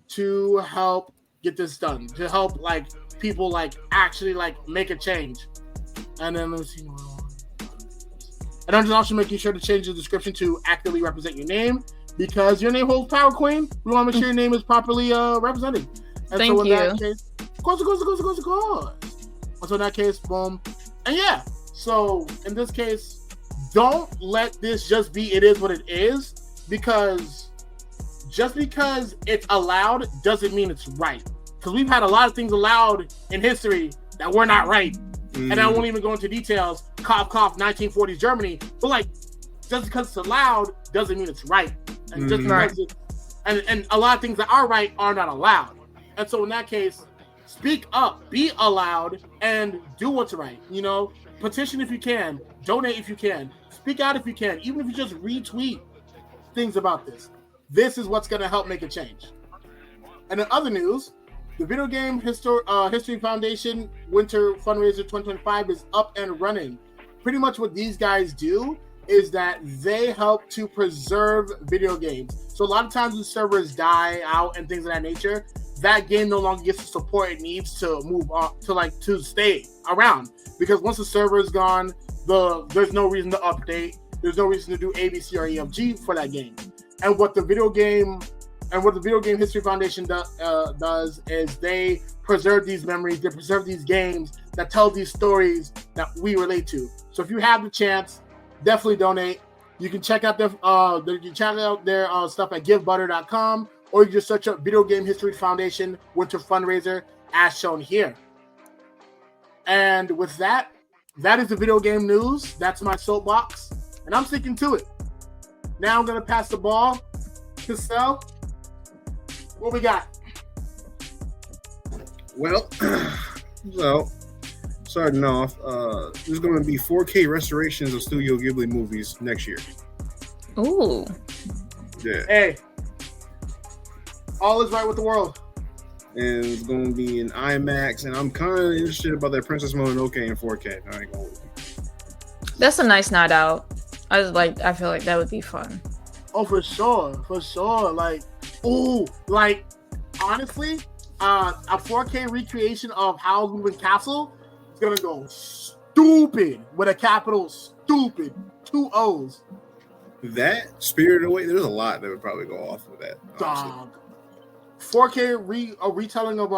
A: to help get this done, to help like people like actually like make a change. And then let's see. And I'm just also making sure to change the description to actively represent your name, because your name holds power, Queen. We want to make sure your name is properly represented. And
B: Thank
A: so in
B: you.
A: that case, of course. And so in that case, boom. And yeah, so in this case, don't let this just be it is what it is, because just because it's allowed doesn't mean it's right. Because we've had a lot of things allowed in history that were not right. And I won't even go into details. Cough, cough, 1940s Germany. But like, just because it's allowed doesn't mean it's right. And just because and a lot of things that are right are not allowed. And so in that case, speak up, be allowed, and do what's right. You know, petition if you can, donate if you can, speak out if you can, even if you just retweet things about this. This is what's going to help make a change. And in other news, the Video Game History Foundation Winter Fundraiser 2025 is up and running. Pretty much what these guys do is that they help to preserve video games. So a lot of times when servers die out and things of that nature, that game no longer gets the support it needs to move on, to stay around. Because once the server is gone, there's no reason to update. There's no reason to do ABC or EFG for that game. And what the Video Game History Foundation does is they preserve these memories, they preserve these games that tell these stories that we relate to. So if you have the chance, definitely donate. You can check out their stuff at givebutter.com, or you can just search up Video Game History Foundation Winter Fundraiser as shown here. And with that is the video game news. That's my soapbox, and I'm sticking to it. Now I'm going to pass the ball to Sel. What we got?
C: Well, so starting off, there's going to be 4K restorations of Studio Ghibli movies next year.
B: Ooh.
C: Yeah.
A: Hey, all is right with the world.
C: And it's going to be in IMAX, and I'm kind of interested about that Princess Mononoke in 4K. I ain't gonna lie.
B: That's a nice night out. I feel like that would be fun.
A: Oh, for sure. Like, ooh, like, honestly, a 4K recreation of Howl's Moving Castle is gonna go stupid with a capital stupid, 2 O's.
C: That Spirited Away, there's a lot that would probably go off with that. Honestly.
A: Dog. 4K retelling of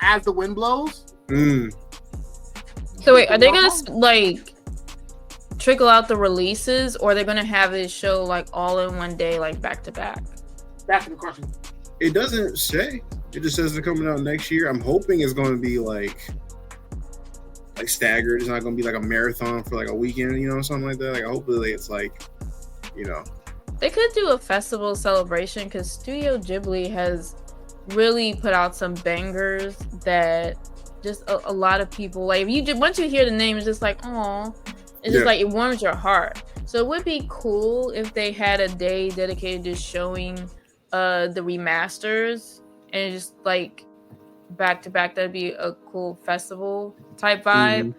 A: As the Wind Blows.
B: So wait, are they gonna like trickle out the releases, or are they gonna have it show like all in one day, like back to back?
A: That's the question.
C: It doesn't say. It just says they're coming out next year. I'm hoping it's going to be like staggered. It's not going to be like a marathon for like a weekend, you know, something like that. Like hopefully it's like, you know.
B: They could do a festival celebration because Studio Ghibli has really put out some bangers that just a lot of people like. If you just once you hear the name, it's just like, oh, it's just like it warms your heart. So it would be cool if they had a day dedicated to showing the remasters and just like back to back. That'd be a cool festival type vibe.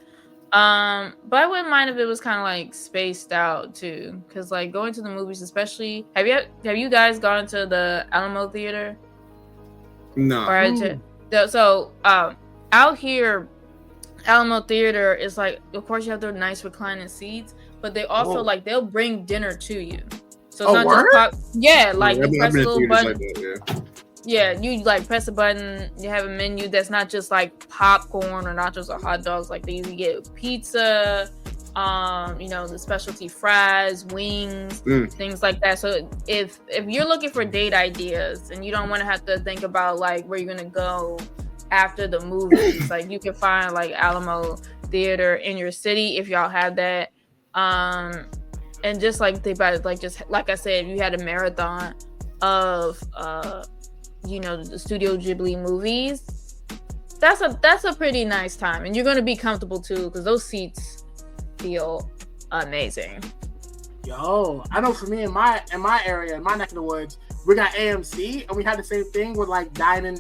B: But I wouldn't mind if it was kind of like spaced out too, because like going to the movies, especially have you guys gone to the Alamo Theater?
C: No.
B: So out here, Alamo Theater is like, of course you have the nice reclining seats, but they also like they'll bring dinner to you. So it's not just like you press a little button. Yeah, you like press a button, you have a menu that's not just like popcorn or nachos or hot dogs. Like you get pizza, you know, the specialty fries, wings, things like that. So if you're looking for date ideas and you don't want to have to think about like where you're gonna go after the movies, like you can find like Alamo Theater in your city if y'all have that. And just like think about it, like just like I said, if you had a marathon of you know, the Studio Ghibli movies, that's a pretty nice time, and you're gonna be comfortable too because those seats feel amazing.
A: Yo, I know for me in my area, in my neck of the woods, we got AMC, and we had the same thing with like dine-in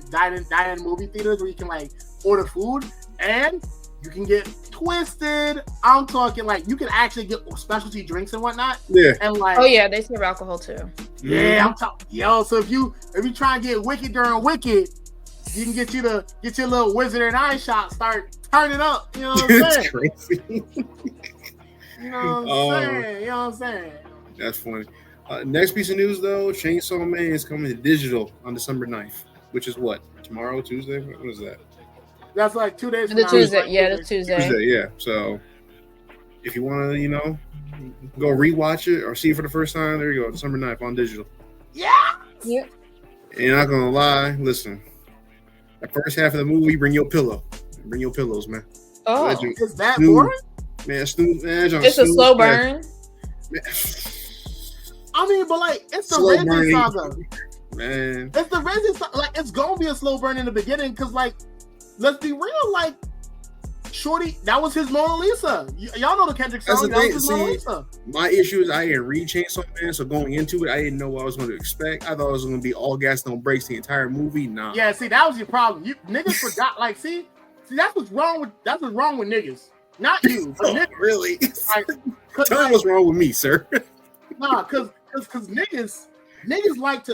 A: movie theaters where you can like order food and you can get twisted. I'm talking like you can actually get specialty drinks and whatnot.
C: Yeah.
A: And like,
B: oh yeah, they serve alcohol too.
A: Yeah, I'm talking. Yo, so if you try and get wicked during Wicked, you can get your little Wizard and Eye shot. Start turning up. You know what I'm saying?
C: Crazy.
A: You know what I'm saying? You know what I'm saying?
C: That's funny. Next piece of news though, Chainsaw Man is coming to digital on December 9th, which is what? Tomorrow, Tuesday? What is that?
A: That's like 2 days from
B: now.
A: The
B: Tuesday.
C: Yeah. So if you want to, you know, go rewatch it or see it for the first time, there you go. December 9th on digital.
A: Yeah.
B: Yep.
C: And not gonna lie, listen. The first half of the movie, bring your pillow. Bring your pillows, man.
B: Oh,
A: is that boring?
C: Man, it's
B: a slow burn.
A: I mean, but like it's the Resident Saga.
C: Man.
A: It's the Resident Saga. Like it's gonna be a slow burn in the beginning because like let's be real, like Shorty, that was his Mona Lisa. Y'all know the Kendrick song. That was his Mona Lisa.
C: My issue is I didn't read Chainsaw Man, so going into it, I didn't know what I was going to expect. I thought it was going to be all gas, no brakes the entire movie. Nah.
A: Yeah, see, that was your problem. You niggas forgot. Like, see, that's what's wrong with niggas. Not you, but niggas.
C: Really?
A: Like,
C: tell me what's wrong with me, sir.
A: Nah, cause niggas like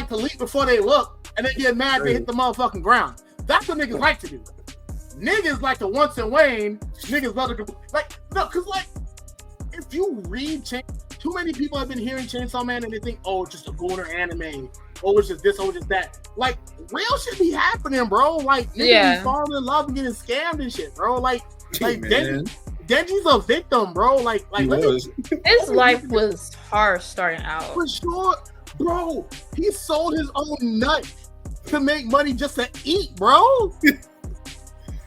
A: to leap before they look, and then get mad they hit the motherfucking ground. That's what niggas like to do. Niggas like to once and wane. Niggas love to like no, cause like if you read too many people have been hearing Chainsaw Man and they think, oh, it's just a gooner anime, oh, it's just this, oh, it's just that. Like real shit be happening, bro. Like niggas be falling in love and getting scammed and shit, bro. Like Denji's a victim, bro. Like
B: his life was harsh starting out.
A: For sure, bro. He sold his own nut to make money just to eat, bro.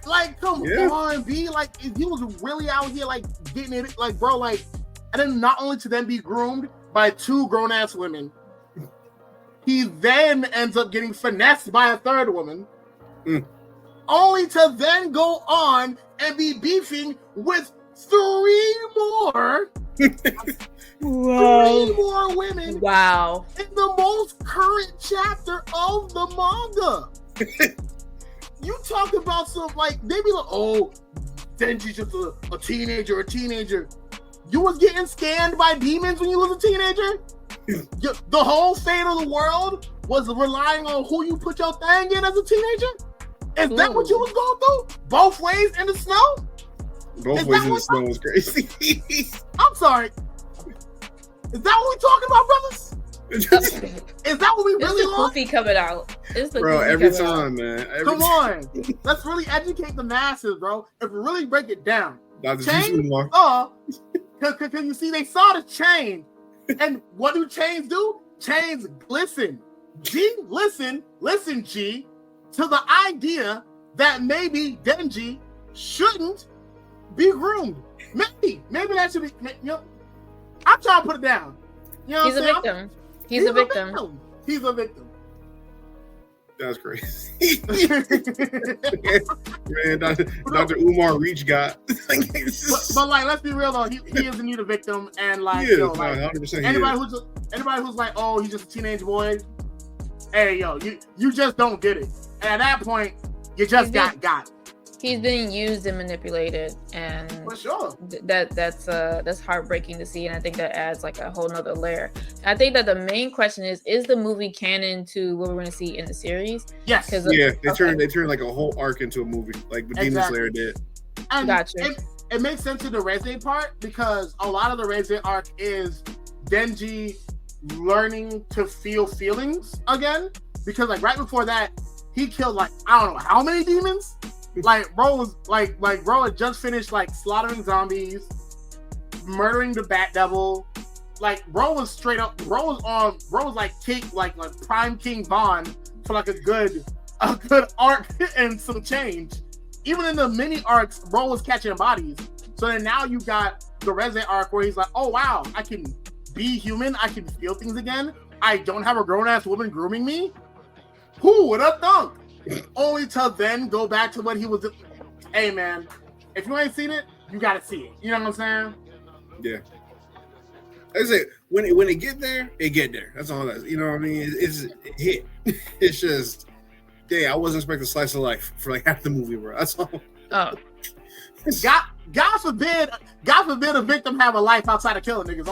A: Like, come on, B. Like, if he was really out here, like, getting it, like, bro, like, and then not only to then be groomed by 2 grown-ass women, he then ends up getting finessed by a 3rd woman, only to then go on and be beefing with 3 more, 3 more women.
B: Wow.
A: In the most current chapter of the manga. You talk about some, like, they be like, oh, Denji's just a teenager. You was getting scanned by demons when you was a teenager? The whole fate of the world was relying on who you put your thing in as a teenager? Is that what you was going through? Both ways in the snow?
C: Both ways in the snow was crazy.
A: I'm sorry. Is that what we talking about, brothers? Is that what we really want?
B: Goofy coming out.
C: Bro, every time, man.
A: Come on. Let's really educate the masses, bro. If we really break it down. Chains, because you see, they saw the chain. And what do chains do? Chains glisten. G, listen, G, to the idea that maybe Denji shouldn't be groomed. Maybe that should be. I'm trying to put it down.
B: He's a victim. He's a victim.
A: He's a victim.
C: That's crazy. Man, Dr. Umar Reach got.
A: but like, let's be real though. He is indeed a victim, and like, like
C: 100%
A: anybody who's like, oh, he's just a teenage boy. Hey, you just don't get it. And at that point, you just got.
B: He's being used and manipulated, and
A: for sure,
B: that's heartbreaking to see, and I think that adds like a whole nother layer. I think that the main question is the movie canon to what we're going to see in the series?
A: Yes.
C: They turned like a whole arc into a movie, like the Demon Slayer did.
A: And
B: gotcha.
A: It makes sense in the Reze part because a lot of the Reze arc is Denji learning to feel feelings again. Because like right before that, he killed like I don't know how many demons. Like bro was like bro had just finished like slaughtering zombies, murdering the Bat Devil. Like bro was straight up. Bro was like king, like prime King Bond for like a good arc and some change. Even in the mini arcs, bro was catching bodies. So then now you got the Reze arc where he's like, oh wow, I can be human. I can feel things again. I don't have a grown ass woman grooming me. Who would have thunk? Only to then go back to what he was. Hey man, if you ain't seen it, you gotta see it. You know what I'm saying?
C: Yeah. I say when it get there, it get there. That's all that. You know what I mean? It's hit. It's just, I wasn't expecting a slice of life for like half the movie, bro. That's all.
B: Oh.
A: God forbid a victim have a life outside of killing niggas.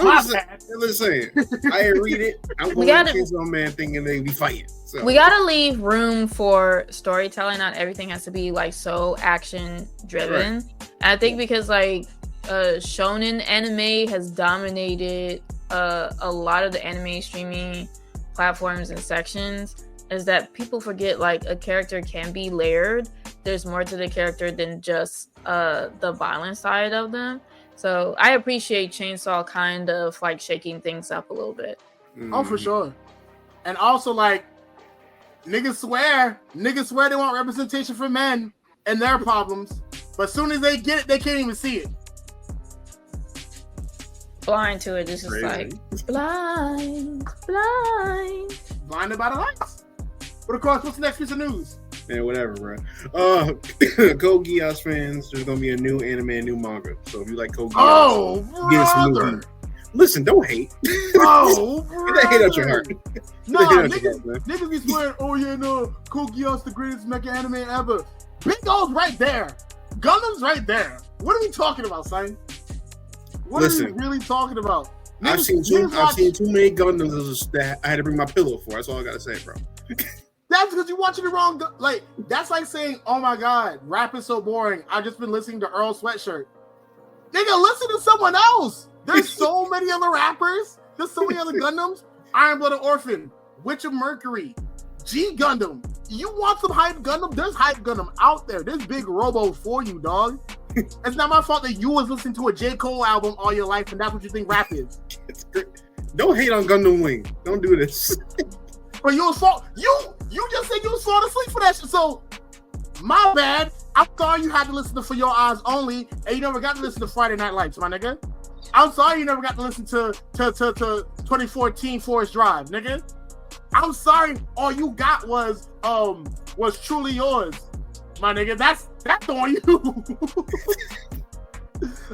C: Listen, I didn't read it. I'm going to Chainsaw Man thinking they be fighting. So.
B: We gotta leave room for storytelling. Not everything has to be like so action driven. Right. I think because like shonen anime has dominated a lot of the anime streaming platforms and sections, is that people forget like a character can be layered. There's more to the character than just the violent side of them. So I appreciate Chainsaw kind of like shaking things up a little bit.
A: Oh, for sure. And also like niggas swear they want representation for men and their problems, but as soon as they get it, they can't even see it.
B: Blind to it, just like blinded by the lights.
A: But of course, what's the next piece of news?
C: Man, whatever, bro. Code Geass fans, there's gonna be a new anime and new manga. So if you like Code Geass, get some movie. Listen, don't hate.
A: Oh,
C: get that hate out your heart.
A: Nah, niggas be swearing, oh yeah, no, Code Geass the greatest mecha anime ever. Bingo's right there. Gundam's right there. What are we talking about, son? What are we really talking about?
C: I've seen too many Gundams that I had to bring my pillow for. That's all I gotta say, bro.
A: That's because you're watching the wrong. Like that's like saying, "Oh my god, rap is so boring. I've just been listening to Earl Sweatshirt." Nigga, listen to someone else. There's so many other rappers. There's so many other Gundams. Iron Blooded Orphan, Witch of Mercury, G Gundam. You want some hype Gundam? There's hype Gundam out there. There's big Robo for you, dog. It's not my fault that you was listening to a J. Cole album all your life, and that's what you think rap is.
C: Don't hate on Gundam Wing. Don't do this.
A: But you just said you was falling asleep for that shit. So my bad. I'm sorry you had to listen to For Your Eyes Only, and you never got to listen to Friday Night Lights, my nigga. I'm sorry you never got to listen to 2014 Forest Drive, nigga. I'm sorry all you got was Truly Yours, my nigga. That's on you.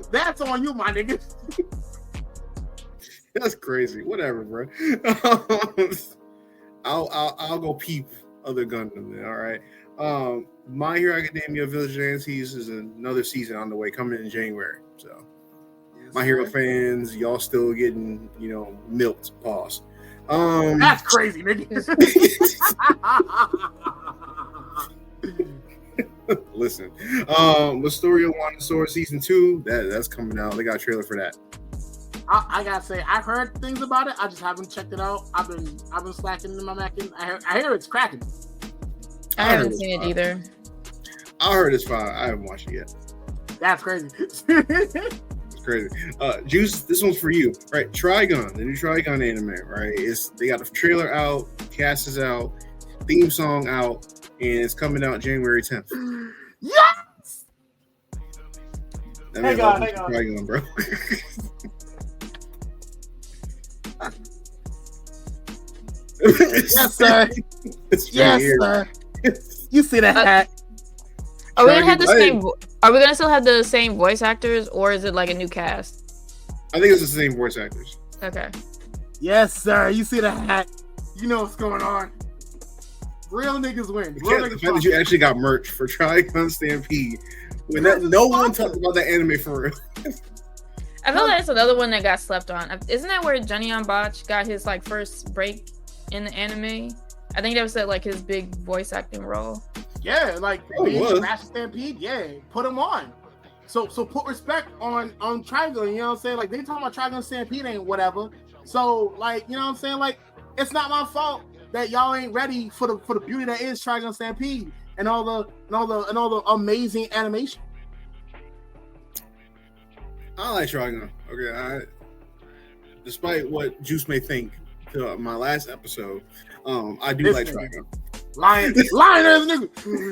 A: That's on you, my nigga.
C: That's crazy. Whatever, bro. I'll go peep other Gundam then. All right. My Hero Academia Vigilantes is another season on the way, coming in January. So, yes, My Hero fans, y'all still getting milked. Pause.
A: That's crazy, nigga.
C: Listen, Mysterio Wanda Sword season 2 that's coming out. They got a trailer for that.
A: I gotta say, I've heard things about it. I just haven't checked it out. I've been slacking in my macking. I hear it's cracking.
B: I haven't seen it either.
C: I heard it's fine. I haven't watched it yet.
A: That's crazy.
C: It's crazy. Juice, this one's for you. Right, Trigun, the new Trigun anime, right? They got a trailer out. Cast is out, theme song out, and it's coming out January 10th.
A: Yes.
C: That means
A: Hang on.
C: Trigon, bro.
A: Yes, sir. Yes, sir. You see that hat?
B: Are we gonna have the same? Are we gonna still have the same voice actors, or is it like a new cast?
C: I think it's the same voice actors.
B: Okay.
A: Yes, sir. You see the hat? You know what's going on. Real niggas win.
C: The fact that you actually got merch for Trigon Stampede when no one talked about that anime for real.
B: I feel like it's another one that got slept on. Isn't that where Johnny on Botch got his like first break in the anime? I think that was like his big voice acting role.
A: Yeah, like being Master Stampede. Yeah, put him on. So put respect on Trigon. You know what I'm saying? Like they talking about Trigon Stampede ain't whatever. So like you know what I'm saying? Like it's not my fault that y'all ain't ready for the beauty that is Trigon Stampede and all the amazing animation.
C: I like Trigon. Okay, despite what Juice may think to my last episode, I do like Trigon.
A: Lying ass nigga.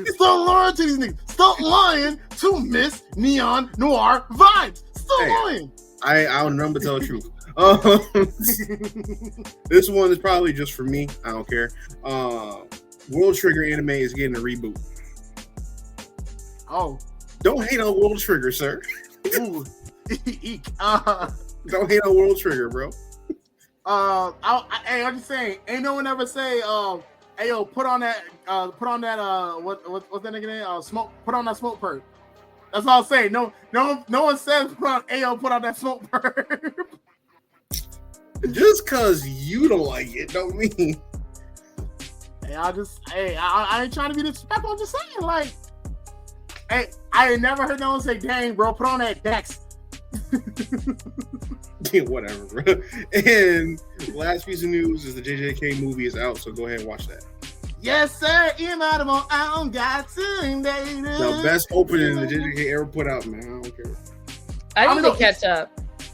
A: Still lying to these niggas. Still lying to Miss Neon Noir Vibes. Still lying.
C: I'll remember to tell the truth. This one is probably just for me. I don't care. World Trigger anime is getting a reboot.
A: Oh.
C: Don't hate on World Trigger, sir.
A: Ooh.
C: Don't hate on World Trigger, bro.
A: I'm just saying, ain't no one ever say, hey yo, put on that what's that nigga name? Smoke, put on that smoke perk. That's all I'm saying. No one says put on that smoke perk.
C: Just cause you don't like it don't mean.
A: I ain't trying to be disrespectful. I'm just saying, like, hey, I ain't never heard no one say, dang, bro, put on that Dex.
C: Yeah, whatever, bro. And last piece of news is the JJK movie is out, so go ahead and watch that.
A: Yes, sir. The
C: best opening the JJK ever put out, man. I don't care.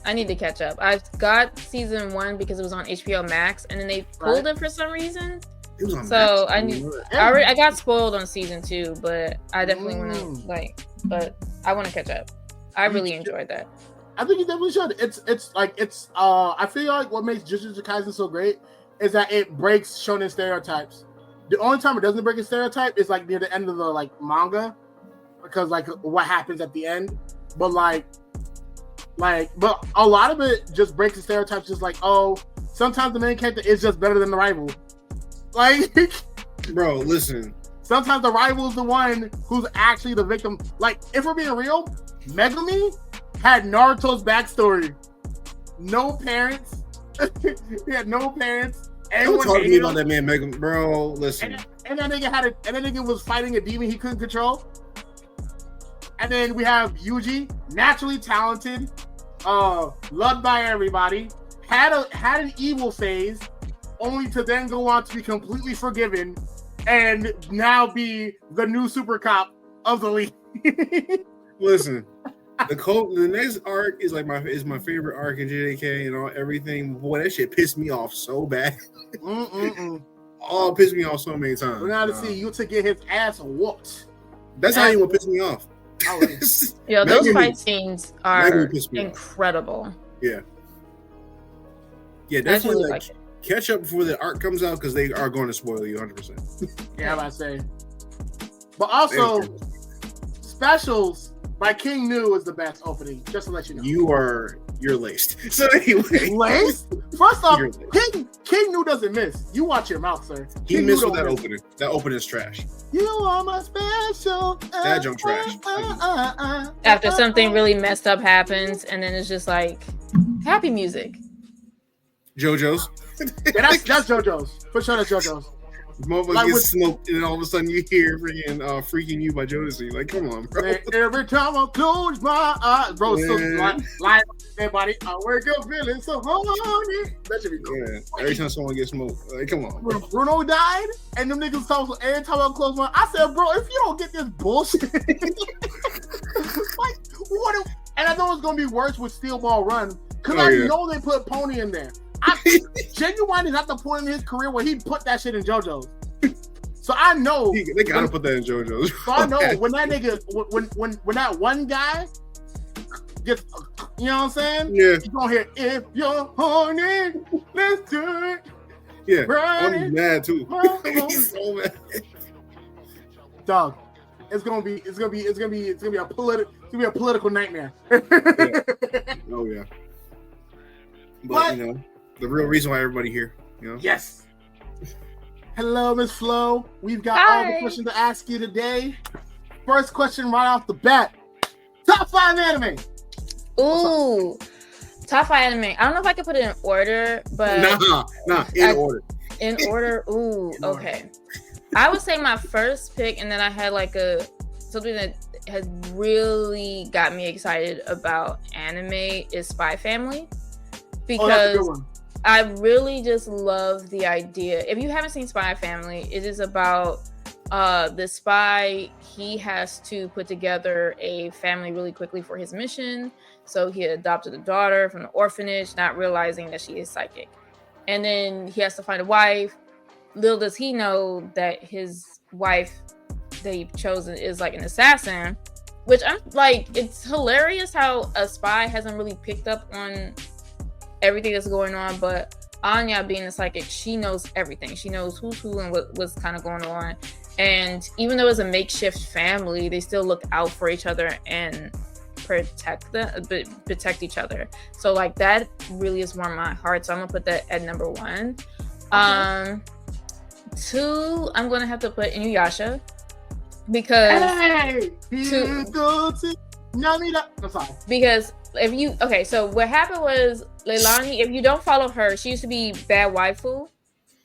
B: I need to catch up. I got season 1 because it was on HBO Max, and then they pulled it for some reason.
C: It was on
B: so
C: Max.
B: I got spoiled on season 2, but I definitely want to but I want to catch up. I really enjoyed that.
A: I think you definitely should. It's I feel like what makes Jujutsu Kaisen so great is that it breaks shonen stereotypes. The only time it doesn't break a stereotype is like near the end of the like manga, because like what happens at the end. But but a lot of it just breaks the stereotypes. Just like, oh, sometimes the main character is just better than the rival. Like,
C: bro, listen.
A: Sometimes the rival is the one who's actually the victim. Like, if we're being real, Megumi had Naruto's backstory. No parents. He had no parents.
C: Don't talk to me about that man, Megumi, bro. Listen.
A: And that nigga was fighting a demon he couldn't control. And then we have Yuji, naturally talented, loved by everybody, had an evil phase, only to then go on to be completely forgiven and now be the new super cop of the league.
C: Listen, the next arc is like my favorite arc in JJK and all everything. Boy, that shit pissed me off so bad. Oh, it pissed me off so many times.
A: We're gonna see you to get his ass whooped.
C: That's how you will piss me off.
B: Yeah, those fight scenes are incredible.
C: Yeah, definitely like catch up before the arc comes out because they are going to spoil you 100%.
A: Yeah, I say. But also, Specials by King Nu is the best opening. Just to let you know. You're laced. So anyway, laced. First off, King Nu doesn't miss. You watch your mouth, sir.
C: He missed with that opening. That opening is trash.
A: You are my special.
C: That jump trash.
B: After something really messed up happens, and then it's just like happy music.
C: JoJo's.
A: Yeah, that's JoJo's. For sure, that's JoJo's.
C: Motherfucker gets smoked, and then all of a sudden you hear freaking you by Jodeci. Like, come on, bro.
A: Every time I close my eyes, bro, so like everybody, I wake up feeling so horny. That should be cool.
C: Yeah, every time someone gets smoked, like, come on.
A: When Bruno died, and them niggas talk. So every time I close my eyes, I said, bro, if you don't get this bullshit, like, what? And I know it's gonna be worse with Steel Ball Run, because know they put Pony in there. Genuine is at the point in his career where he put that shit in JoJo's. So I know
C: they gotta put that in JoJo's.
A: So I know when that nigga, when that one guy gets, you know what I'm saying?
C: Yeah.
A: You gonna hear if you're horny, let's do it.
C: Yeah.
A: Right.
C: I'm mad too. He's so mad.
A: Dog, it's gonna be a political nightmare.
C: Yeah. Oh yeah. But you know, the real reason why everybody here, you know.
A: Yes. Hello, Miss Flo. We've got all the questions to ask you today. First question right off the bat. Top 5 anime.
B: Ooh. Top 5 anime. I don't know if I could put it in order, but
C: Nah, in order.
B: In order. Ooh, okay. I would say my first pick, and then I had like something that has really got me excited about anime is Spy Family. Because
A: that's a good one.
B: I really just love the idea. If you haven't seen Spy Family, it is about the spy. He has to put together a family really quickly for his mission. So he adopted a daughter from the orphanage, not realizing that she is psychic. And then he has to find a wife. Little does he know that his wife that he chosen is like an assassin, which I'm like, it's hilarious how a spy hasn't really picked up on everything that's going on, but Anya, being a psychic, she knows everything. She knows who's who and what's kind of going on. And even though it's a makeshift family, they still look out for each other and protect each other. So like that really is warm my heart. So I'm gonna put that at number 1. Okay. 2, I'm gonna have to put Inuyasha because because so what happened was Leilani, if you don't follow her, she used to be Bad Waifu,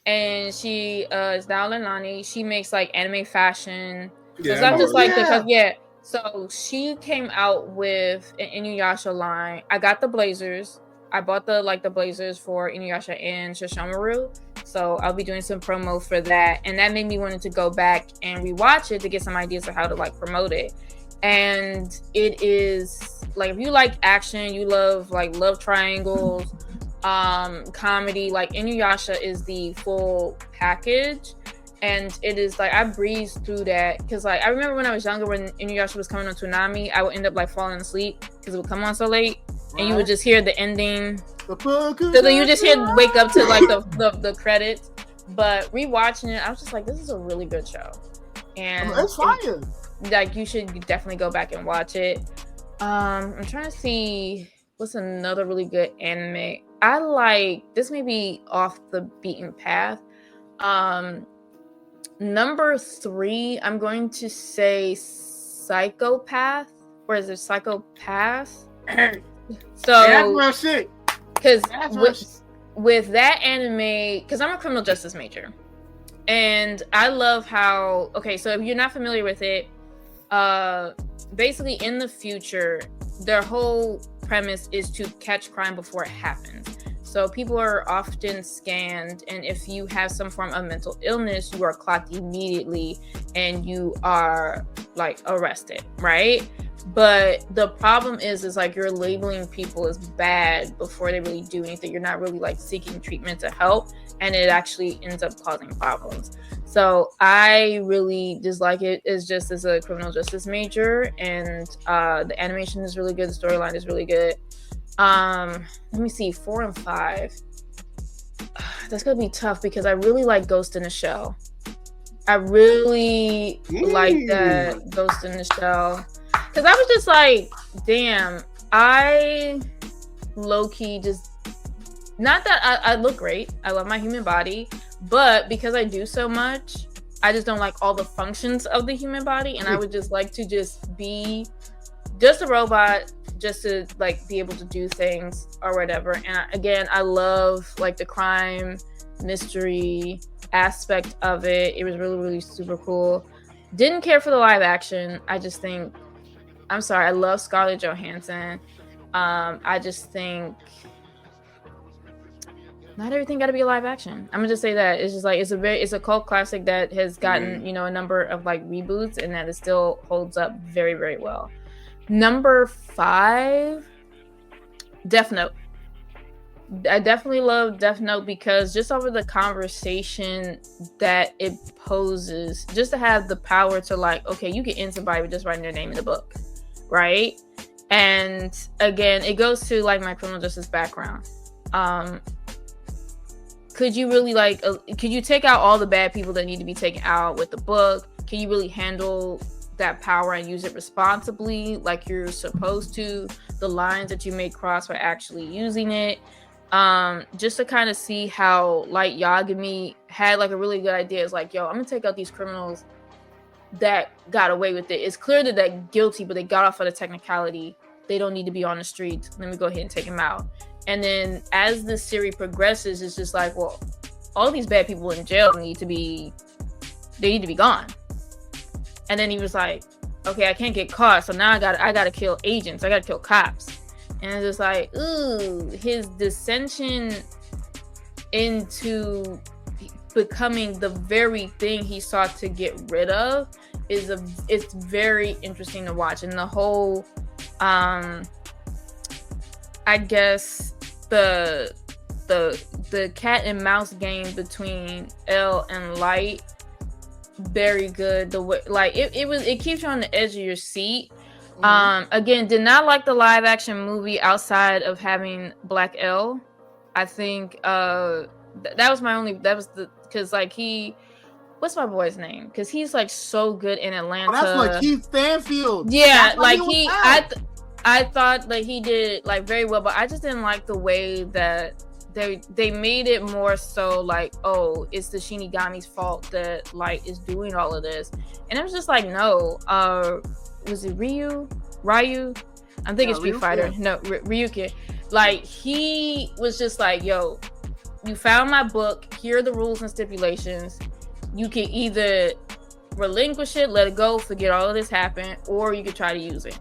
B: and she is now Leilani. She makes like anime fashion. So it's not just like so she came out with an Inuyasha line. I got the blazers. I bought the blazers for Inuyasha and Shishomaru. So I'll be doing some promo for that. And that made me want to go back and rewatch it to get some ideas of how to like promote it. And it is like, if you like action, you love like love triangles, comedy, like Inuyasha is the full package. And it is like I breezed through that because like I remember when I was younger, when Inuyasha was coming on Toonami, I would end up like falling asleep because it would come on so late, and you would just hear the ending. So you just wake up to like the credits. But rewatching it, I was just like, this is a really good show, and
A: it's fire.
B: Like you should definitely go back and watch it. I'm trying to see what's another really good anime. I like this, may be off the beaten path. Number 3, I'm going to say Psychopath, or is it Psychopath? So, because with that anime, because I'm a criminal justice major, and I love how, so if you're not familiar with it, basically in the future, their whole premise is to catch crime before it happens. So people are often scanned, and if you have some form of mental illness, you are clocked immediately and you are like arrested, right? But the problem is like you're labeling people as bad before they really do anything. You're not really like seeking treatment to help, and it actually ends up causing problems. So I really dislike it. It's just as a criminal justice major, and the animation is really good. The storyline is really good. Let me see, 4 and 5. That's gonna be tough because I really like Ghost in the Shell. I really like that Ghost in the Shell because I was just like, damn, I low-key just, not that I look great, I love my human body, but because I do so much, I just don't like all the functions of the human body, and I would just like to just be just a robot, just to like be able to do things or whatever. And I love like the crime mystery aspect of it. It was really, really super cool. Didn't care for the live action. I just think, I'm sorry, I love Scarlett Johansson. I just think not everything got to be a live action. I'm gonna just say that it's just like it's a cult classic that has gotten a number of like reboots, and that it still holds up very, very well. Number 5, Death Note. I definitely love Death Note because just over the conversation that it poses, just to have the power to like, okay, you can end somebody with just writing their name in the book, right? And again, it goes to like my criminal justice background. Could you really like, could you take out all the bad people that need to be taken out with the book? Can you really handle that power and use it responsibly like you're supposed to? The lines that you may cross for actually using it. Just to kind of see how Light Yagami had like a really good idea. It's like, yo, I'm gonna take out these criminals that got away with it. It's clear that they're guilty, but they got off of the technicality. They don't need to be on the streets. Let me go ahead and take them out. And then as the series progresses, it's just like, well, all these bad people in jail need to be gone. And then he was like, okay, I can't get caught, so now I gotta kill agents. I gotta kill cops. And it's just like, ooh, his dissension into becoming the very thing he sought to get rid of it's very interesting to watch. And the whole, I guess the cat and mouse game between L and Light, very good. The way, like it keeps you on the edge of your seat. Again, did not like the live action movie outside of having Black L. I think that was because like what's my boy's name? Because he's like so good in Atlanta.
A: Oh, that's like Keith Stanfield.
B: Yeah, like I thought that he did like very well, but I just didn't like the way that they made it more so like, oh, it's the Shinigami's fault that Light is doing all of this. And it was just like, no, was it Ryu? I'm thinking Street Fighter. Yeah. No, Ryuki. Like, he was just like, yo, you found my book. Here are the rules and stipulations. You can either relinquish it, let it go, forget all of this happened, or you could try to use it.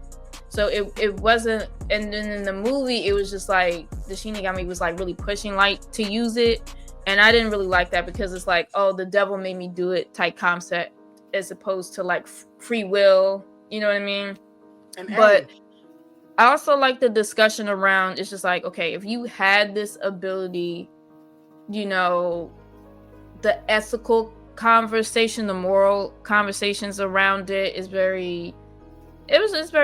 B: So it wasn't, and then in the movie, it was just like the Shinigami was like really pushing Light to use it. And I didn't really like that because it's like, oh, the devil made me do it type concept as opposed to like free will. You know what I mean? But I also like the discussion around, it's just like, okay, if you had this ability, you know, the ethical conversation, the moral conversations around it is very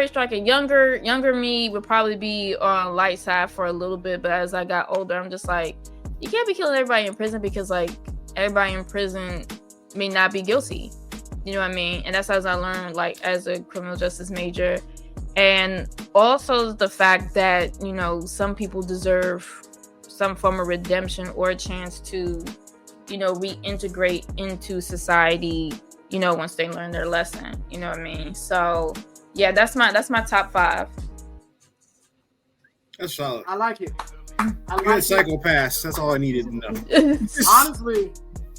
B: striking. Younger me would probably be on Light side for a little bit, but as I got older, I'm just like, you can't be killing everybody in prison because like everybody in prison may not be guilty. You know what I mean? And that's as I learned, like, as a criminal justice major. And also the fact that, you know, some people deserve some form of redemption or a chance to, you know, reintegrate into society, you know, once they learn their lesson. You know what I mean? So, yeah, that's my top 5.
C: That's solid.
A: I like it.
C: Psychopaths. That's all I needed to know.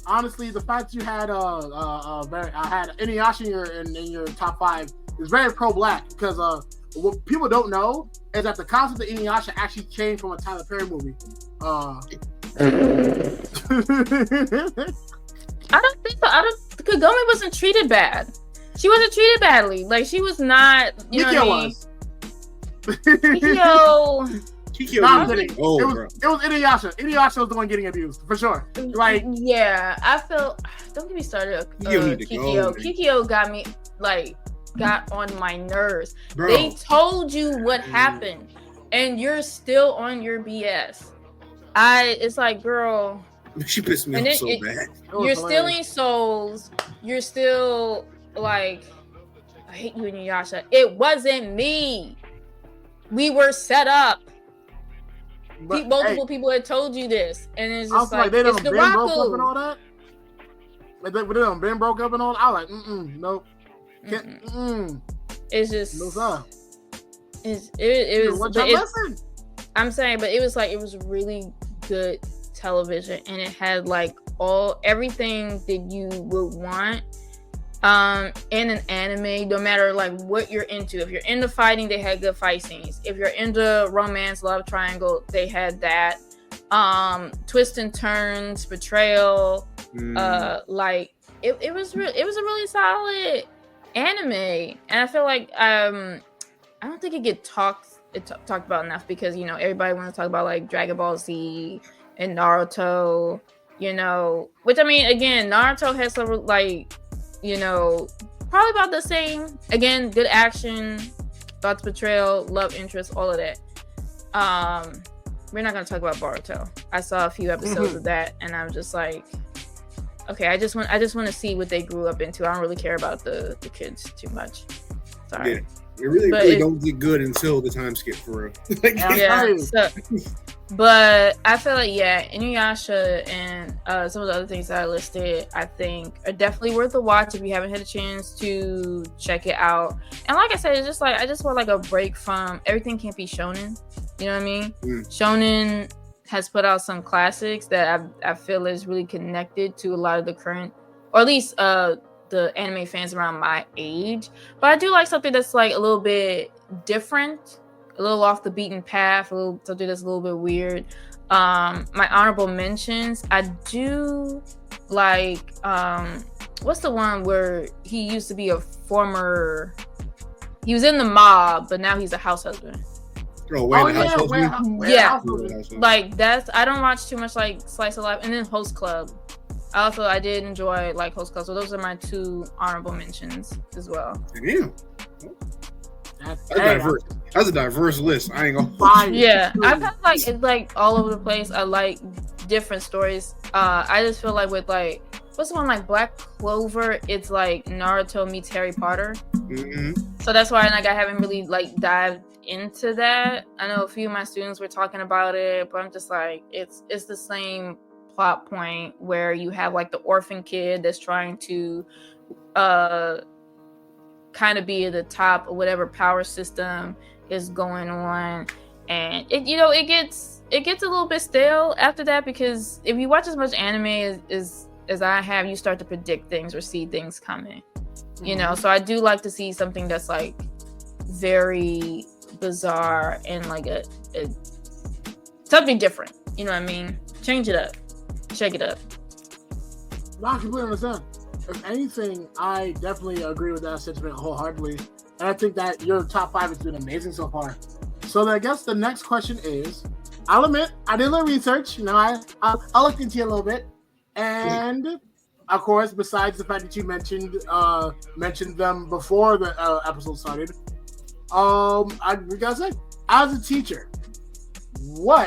C: Honestly, the fact you had had Inuyasha in your top 5 is very pro-black because what people don't know is that the concept of Inuyasha actually came from a Tyler Perry movie.
B: I don't think so. Kagome wasn't treated bad. She wasn't treated badly. Like, she was not. You know what I mean?
A: Was.
B: Kikyo.
A: No, I'm kidding. It was Inuyasha. Inuyasha was the one getting abused for sure. Like,
B: yeah, I feel. Don't get me started. Kikyo. Kikyo got on my nerves. Bro. They told you what happened, and you're still on your BS. It's like, girl.
C: She pissed me off so bad.
B: You're stealing souls. You're still like, I hate you, Inuyasha. It wasn't me. We were set up. But, multiple people had told you this, and it's just like
A: they
B: it's
A: done been broke up and all that. Like they done been broke up and all. I was like, nope.
B: It's just
A: no sir.
B: It was. I'm saying, but it was really good television, and it had like everything that you would want in an anime, no matter like what you're into. If you're into fighting, they had good fight scenes. If you're into romance, love triangle, they had that. Twists and turns, betrayal, like it was a really solid anime. And I feel like I don't think it talked about enough, because everybody wants to talk about like Dragon Ball Z and Naruto, which I mean, again, Naruto has some like probably about the same. Again, good action, thoughts, betrayal, love interest, all of that. We're not gonna talk about Boruto. I saw a few episodes of that, and I'm just like, okay, I just want to see what they grew up into. I don't really care about the kids too much. Sorry.
C: Yeah. It really don't get good until the time skip, for real.
B: Yeah. But I feel like, Inuyasha and some of the other things that I listed, I think are definitely worth a watch if you haven't had a chance to check it out. And like I said, it's just like, I just want like a break from everything. Can't be shonen. You know what I mean? Shonen has put out some classics that I feel is really connected to a lot of the current, or at least the anime fans around my age. But I do like something that's like a little bit different, a little off the beaten path, something that's a little bit weird. My honorable mentions, I do like what's the one where he used to be he was in the mob, but now he's a house husband. Like that's, I don't watch too much like slice of life. And then Host Club, I did enjoy like Host Club, so those are my two honorable mentions as well.
C: Damn. That's a diverse list. I ain't gonna.
B: Yeah, I feel like it's like all over the place. I like different stories. I just feel like with like, what's the one like Black Clover? It's like Naruto meets Harry Potter. So that's why like I haven't really like dived into that. I know a few of my students were talking about it, but I'm just like, it's the same plot point where you have like the orphan kid that's trying to kind of be at the top of whatever power system is going on, and it gets a little bit stale after that, because if you watch as much anime as I have, you start to predict things or see things coming, so I do like to see something that's like very bizarre and like a something different, you know what I mean? Change it up, shake it up.
A: I completely understand. If anything, I definitely agree with that sentiment wholeheartedly. And I think that your top 5 has been amazing so far. So I guess the next question is, I'll admit, I did a little research. I looked into it a little bit. And, of course, besides the fact that you mentioned them before the episode started, I gotta say, as a teacher, do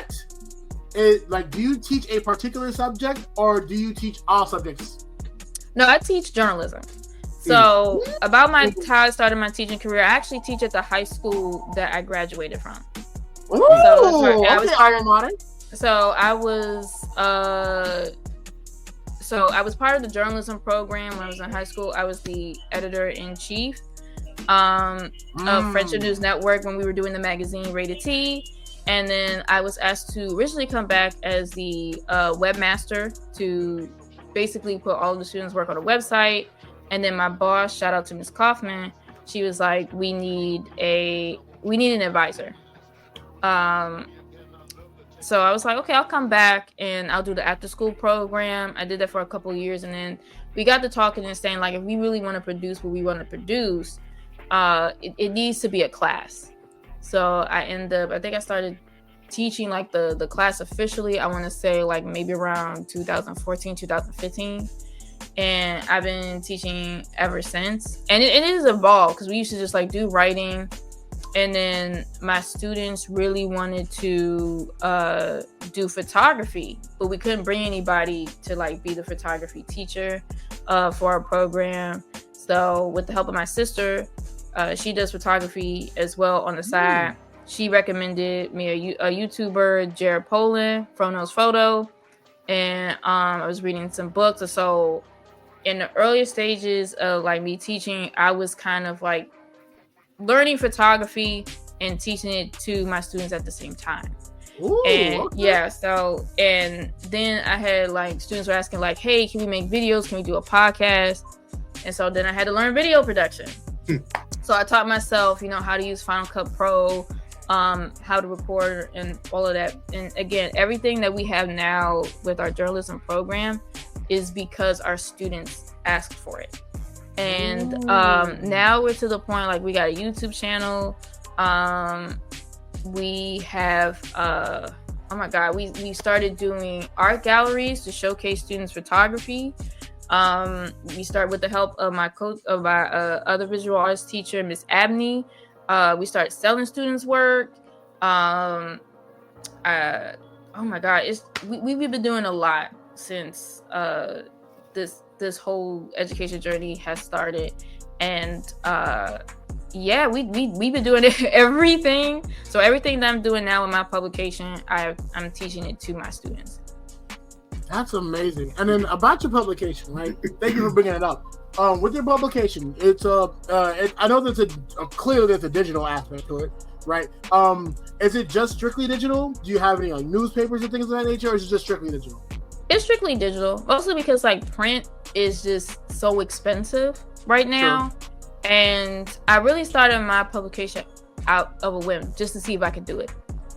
A: you teach a particular subject, or do you teach all subjects?
B: No, I teach journalism. So about how I started my teaching career, I actually teach at the high school that I graduated from.
A: Ooh, I
B: was part of the journalism program when I was in high school. I was the editor-in-chief of Friendship News Network when we were doing the magazine Rated T. And then I was asked to originally come back as the webmaster to basically put all of the students' work on a website. And then my boss, shout out to Ms. Kaufman, she was like, we need an advisor. So I was like, okay, I'll come back and I'll do the after school program. I did that for a couple of years, and then we got to talking and saying, like, if we really want to produce what we want to produce, it needs to be a class. So I think I started teaching like the class officially, I want to say like maybe around 2014, 2015. And I've been teaching ever since. And it is evolved, because we used to just like do writing. And then my students really wanted to do photography, but we couldn't bring anybody to like be the photography teacher for our program. So with the help of my sister, she does photography as well on the side. She recommended me a YouTuber, Jared Poland, from Knows Photo. And I was reading some books. So in the earlier stages of like me teaching, I was kind of like learning photography and teaching it to my students at the same time.
A: Ooh,
B: and
A: okay.
B: yeah, so, and then I had like students were asking like, hey, can we make videos? Can we do a podcast? And so then I had to learn video production. So I taught myself, how to use Final Cut Pro, how to record and all of that. And again, everything that we have now with our journalism program is because our students asked for it. And now we're to the point like we got a YouTube channel. we have oh my god, we started doing art galleries to showcase students' photography. We started with the help of my coach, of my other visual arts teacher, Miss Abney. We started selling students' work. Oh my god, we've been doing a lot since this whole education journey has started, and yeah, we've been doing everything. So everything that I'm doing now with my publication, I'm teaching it to my students.
A: That's amazing. And then about your publication, right? Thank you for bringing it up. With your publication, it's I know there's clearly there's a digital aspect to it, right? Is it just strictly digital? Do you have any like newspapers and things of that nature, or is it just strictly digital?
B: It's strictly digital, mostly because like print is just so expensive right now. Sure. And I really started my publication out of a whim just to see if I could do it.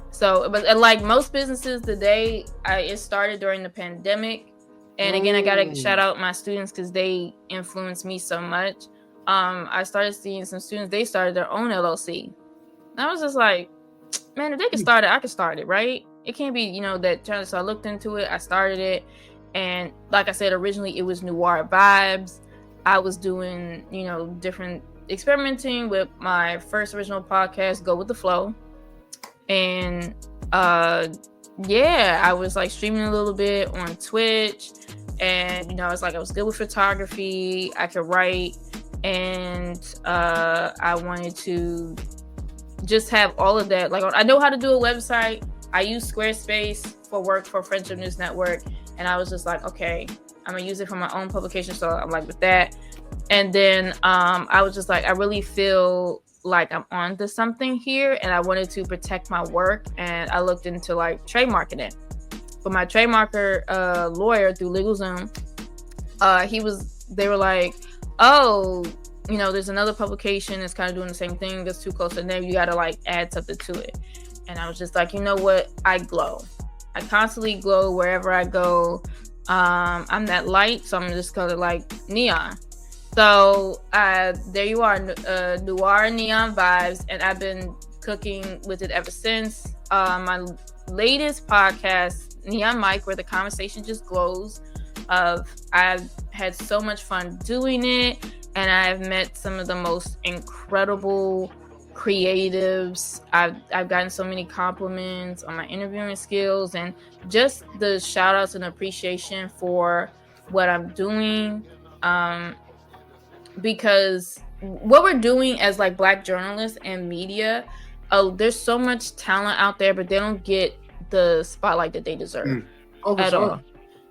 B: So, but like most businesses today, it started during the pandemic. And again, I gotta shout out my students because they influenced me so much. I started seeing some students, they started their own LLC. And I was just like, man, if they can start it, I can start it, right? It can't be, that challenge. So I looked into it, I started it. And like I said, originally it was NoirNeonVibes. I was doing, different experimenting with my first original podcast, Go With The Flow. And I was like streaming a little bit on Twitch. And, I was good with photography. I could write. And I wanted to just have all of that. Like, I know how to do a website. I use Squarespace for work for Friendship News Network. And I was just like, okay, I'm going to use it for my own publication. So I'm like with that. And then I was just like, I really feel like I'm onto something here. And I wanted to protect my work. And I looked into like trademarking it. But my trademarker lawyer through LegalZoom, they were like, oh, there's another publication that's kind of doing the same thing that's too close to name. You got to like add something to it. And I was just like, you know what? I glow. I constantly glow wherever I go. I'm that light, so I'm just call it like neon. So there you are, NoirNeonVibes, and I've been cooking with it ever since. My latest podcast, Neon Mic, where the conversation just glows. I've had so much fun doing it, and I've met some of the most incredible creatives. I've gotten so many compliments on my interviewing skills, and just the shout outs and appreciation for what I'm doing. Because what we're doing as like Black journalists and media, there's so much talent out there, but they don't get the spotlight that they deserve at all.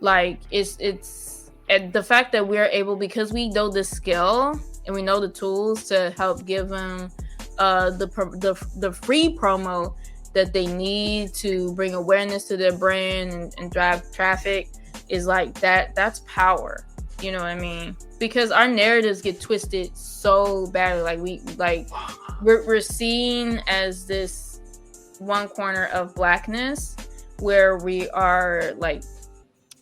B: Like it's and the fact that we're able, because we know the skill and we know the tools to help give them the free promo that they need to bring awareness to their brand and drive traffic, is like that's power. You know what I mean? Because our narratives get twisted so badly. We're seen as this one corner of Blackness where we are like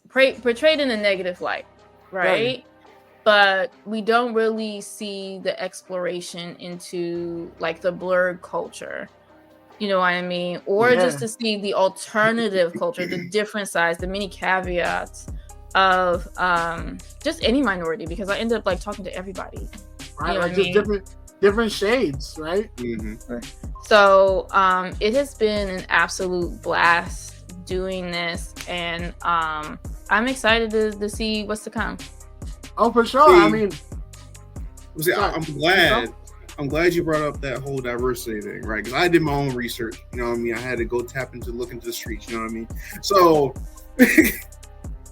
B: portrayed in a negative light, right? But we don't really see the exploration into like the blurred culture. You know what I mean? Or just to see the alternative culture, the different sides, the many caveats of just any minority, because I ended up like talking to everybody.
A: Right,
B: you know
A: like just different shades, right?
C: Mm-hmm.
B: So it has been an absolute blast doing this, and I'm excited to see what's to come.
A: Oh, for sure. I mean,
C: I'm glad you brought up that whole diversity thing, right? Because I did my own research. You know what I mean? I had to go look into the streets. You know what I mean? So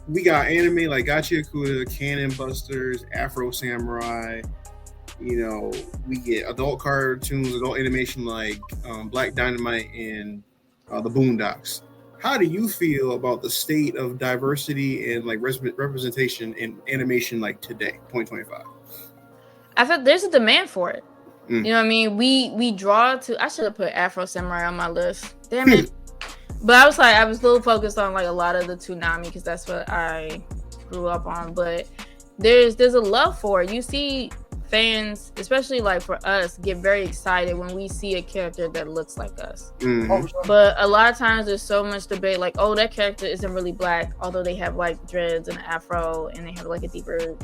C: we got anime like Gachi Akuda, Cannon Busters, Afro Samurai. We get adult cartoons, adult animation like Black Dynamite and the Boondocks. How do you feel about the state of diversity and like representation in animation like today, 2025?
B: I thought there's a demand for it. You know what I mean? We draw to. I should have put Afro Samurai on my list. Damn it. But I was a little focused on like a lot of the Toonami because that's what I grew up on. But there's a love for it. You see fans, especially like for us, get very excited when we see a character that looks like us. But a lot of times there's so much debate, like, oh, that character isn't really black, although they have like dreads and an afro and they have like a deeper.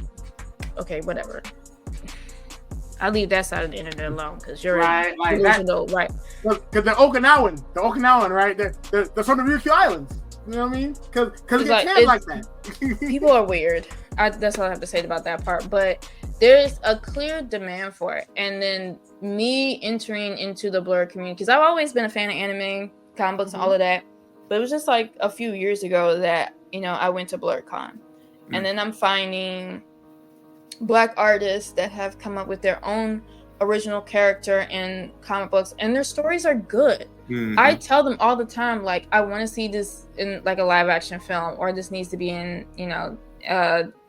B: Okay, whatever. I'll leave that side of the internet alone because you're
A: right, like
B: delusional, right?
A: Because they're Okinawan, right? They're from the Ryukyu Islands. You know what I mean? Because it's like that.
B: People are weird. That's all I have to say about that part. But there's a clear demand for it. And then me entering into the Blur community, because I've always been a fan of anime, comic books, and all of that. But it was just like a few years ago that, I went to BlurCon. And then I'm finding Black artists that have come up with their own original character in comic books, and their stories are good. I tell them all the time, like, I want to see this in like a live action film, or this needs to be in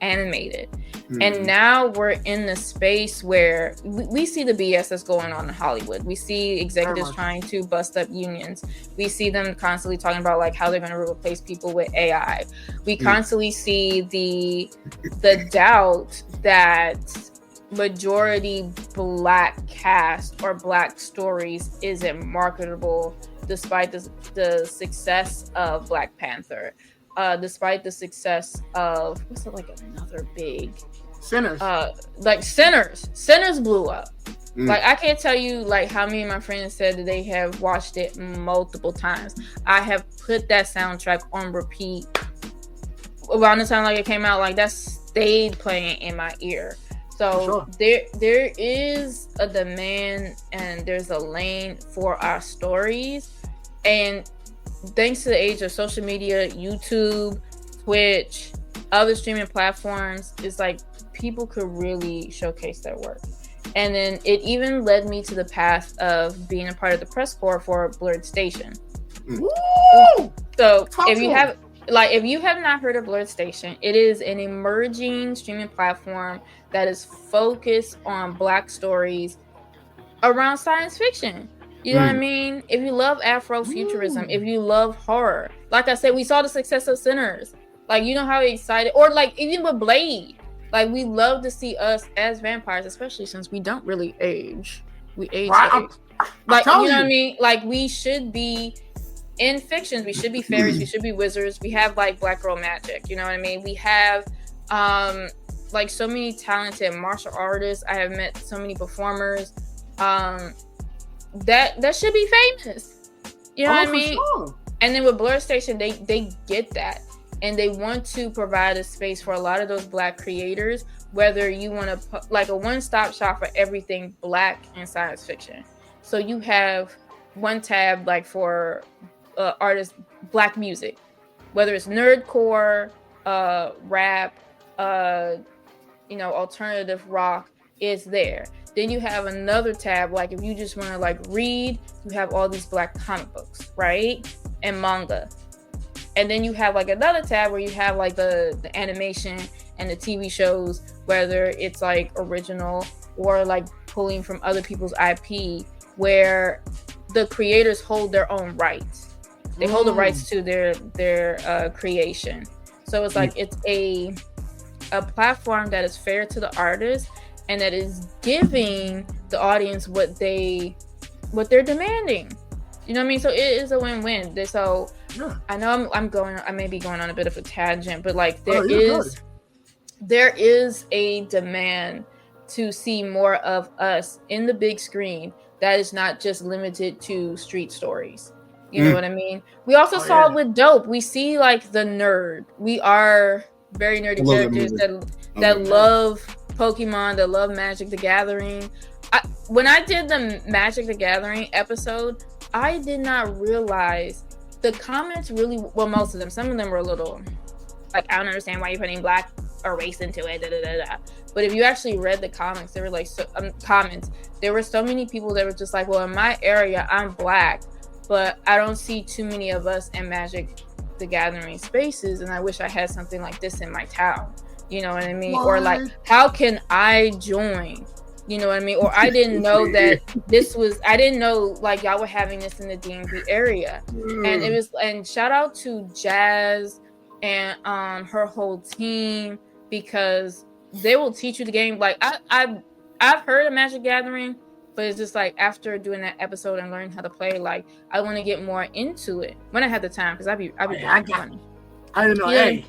B: animated. And now we're in the space where we see the BS that's going on in Hollywood. We see executives trying to bust up unions. We see them constantly talking about like how they're going to replace people with AI. We constantly see the doubt that majority Black cast or Black stories isn't marketable, despite the success of Black Panther, despite the success of another big
A: Sinners.
B: Sinners blew up. Like, I can't tell you like how many of my friends said that they have watched it multiple times. I have put that soundtrack on repeat around the time like it came out. Like, that stayed playing in my ear. So there is a demand and there's a lane for our stories. And thanks to the age of social media, YouTube, Twitch, other streaming platforms, it's like people could really showcase their work. And then it even led me to the path of being a part of the press corps for Blurred Station. So if you have not heard of Blurred Station, it is an emerging streaming platform that is focused on Black stories around science fiction. You know what I mean? If you love Afrofuturism, if you love horror, like I said, we saw the success of Sinners. Like, you know how excited, or like even with Blade, like we love to see us as vampires, especially since we don't really age. We age like, you know what I mean? Like, we should be in fictions. We should be fairies. We should be wizards. We have like Black girl magic. You know what I mean? We have like so many talented martial artists. I have met so many performers that should be famous. You know what I mean? Sure. And then with Blur Station, they get that, and they want to provide a space for a lot of those Black creators, whether you want to like a one-stop shop for everything Black and science fiction. So you have one tab like for artists, Black music, whether it's nerdcore, rap, alternative rock, is there. Then you have another tab, like if you just want to like read, you have all these Black comic books, right? And manga. And then you have like another tab where you have like the animation and the TV shows, whether it's like original or like pulling from other people's IP, where the creators hold their own rights. They hold the rights to their creation. So it's like it's a platform that is fair to the artist and that is giving the audience what they're demanding. You know what I mean? So it is a win-win. So I know I may be going on a bit of a tangent, but like there is a demand to see more of us in the big screen that is not just limited to street stories. You know what I mean? We also saw it with Dope. We see like the nerd. We are very nerdy characters that love Pokemon, that love Magic the Gathering. When I did the Magic the Gathering episode, I did not realize the comments really, well, most of them, some of them were a little like, I don't understand why you're putting Black or race into it, But if you actually read the comics, there were like comments. There were so many people that were just like, well, in my area, I'm Black, but I don't see too many of us in Magic the Gathering spaces, and I wish I had something like this in my town. You know what I mean? What? Or like, how can I join? You know what I mean? Or I didn't know that I didn't know like y'all were having this in the DMV area. And shout out to Jazz and her whole team, because they will teach you the game. Like I I've heard of Magic Gathering, but it's just like after doing that episode and learning how to play, like I want to get more into it when I have the time because I be
A: I didn't know.
B: Yeah.
A: Hey,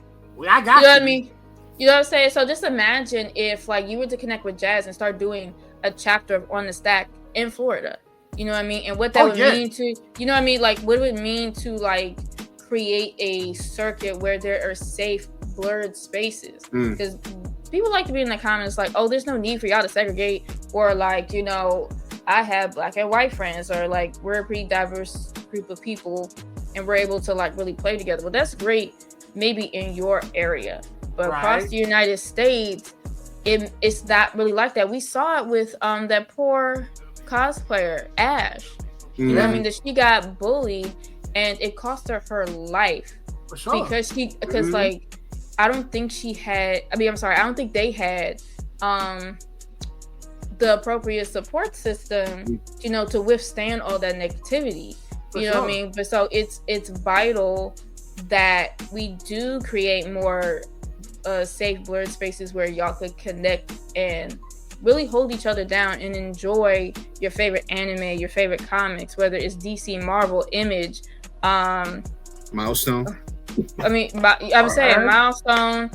A: I got
B: you know what I mean? You know what I'm saying? So just imagine if like you were to connect with Jazz and start doing a chapter of On the Stack in Florida. You know what I mean? And what that would mean to, you know what I mean? Like what it would mean to like create a circuit where there are safe blurred spaces. Because people like to be in the comments like, oh, there's no need for y'all to segregate, or like, you know, I have black and white friends, or like we're a pretty diverse group of people and we're able to like really play together. Well, that's great maybe in your area. But across the United States, it's not really like that. We saw it with that poor cosplayer, Ash. You know what I mean? That she got bullied and it cost her life.
A: For sure.
B: Because like, I don't think I don't think they had the appropriate support system, you know, to withstand all that negativity. You know what I mean? But so it's vital that we do create more safe blurred spaces where y'all could connect and really hold each other down and enjoy your favorite anime, your favorite comics, whether it's DC, Marvel, Image,
C: Milestone.
B: I mean, I'm saying Milestone,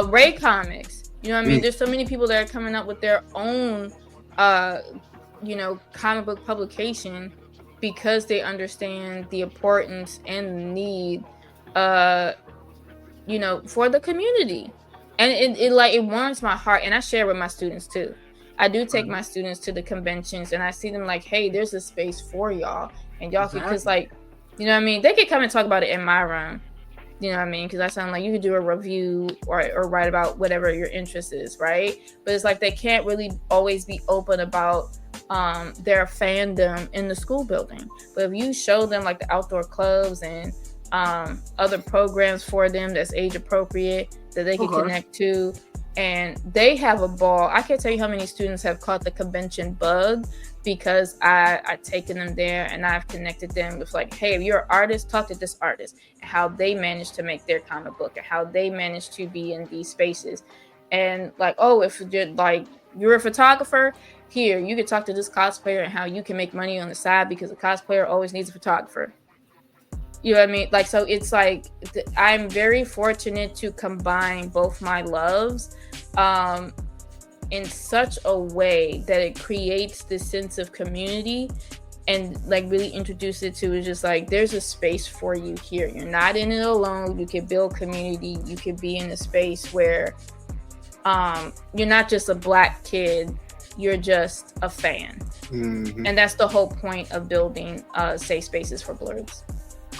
B: Ray Comics. You know what I mean? There's so many people that are coming up with their own, you know, comic book publication because they understand the importance and the need, you know, for the community. And it warms my heart, and I share with my students too. I do take my students to the conventions, and I see them like, hey, there's a space for y'all, and y'all can, because like, you know what I mean, they could come and talk about it in my room. You know what I mean? Because I sound like you could do a review or write about whatever your interest is, right? But it's like they can't really always be open about their fandom in the school building. But if you show them like the outdoor clubs and other programs for them that's age appropriate that they can connect to, and they have a ball. I can't tell you how many students have caught the convention bug because I've taken them there and I've connected them with like, hey, if you're an artist, talk to this artist and how they managed to make their comic book and how they managed to be in these spaces. And like, oh, if you're a photographer, here, you can talk to this cosplayer and how you can make money on the side because a cosplayer always needs a photographer. You know what I mean? Like, so it's like, I'm very fortunate to combine both my loves in such a way that it creates this sense of community and like really introduce it to, it's just like, there's a space for you here. You're not in it alone. You can build community. You can be in a space where you're not just a black kid. You're just a fan. Mm-hmm. And that's the whole point of building safe spaces for blurs.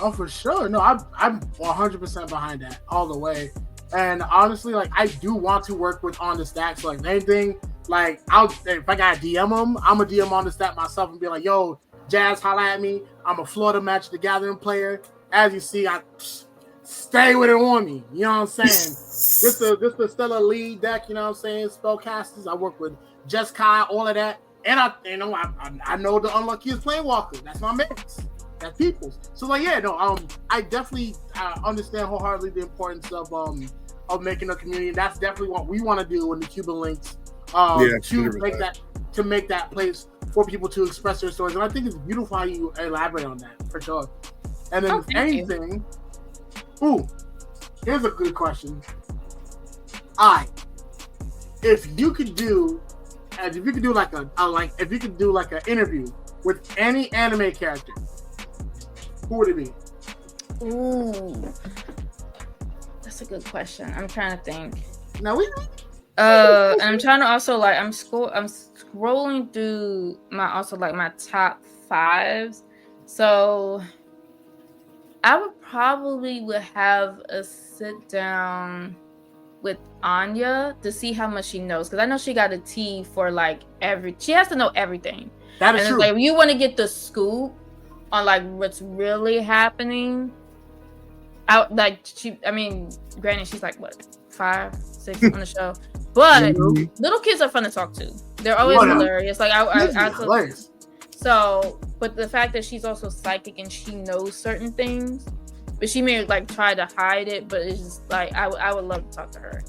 A: Oh, for sure. No, I'm 100% behind that all the way. And honestly, like, I do want to work with On the Stack. So, like, anything, like, if I got to DM them, I'm going to DM On the Stack myself and be like, yo, Jazz, holla at me. I'm a Florida Magic the Gathering player. As you see, I stay with it on me. You know what I'm saying? This the Stellar Lead deck, you know what I'm saying? Spellcasters. I work with Jess Kai, all of that. And I know the unluckiest Planewalker. That's my mix. That people's. So like, yeah, no, I definitely understand wholeheartedly the importance of making a community. And that's definitely what we want to do in the Cuban Links to make that place for people to express their stories. And I think it's beautiful how you elaborate on that, for sure. And then here's a good question. If you could do like an interview with any anime character, who would it be?
B: Ooh, that's a good question. I'm trying to think.
A: Now
B: and I'm trying to also like I'm scrolling through my top 5s. So I would probably have a sit down with Anya to see how much she knows, because I know she got a T for like she has to know everything.
A: That is true.
B: Like, you want to get the scoop on like what's really happening. Granted, she's like what, 5, 6 on the show, but little kids are fun to talk to. They're always hilarious. Like hilarious. So, but the fact that she's also psychic and she knows certain things, but she may like try to hide it, but it's just like I would love to talk to her.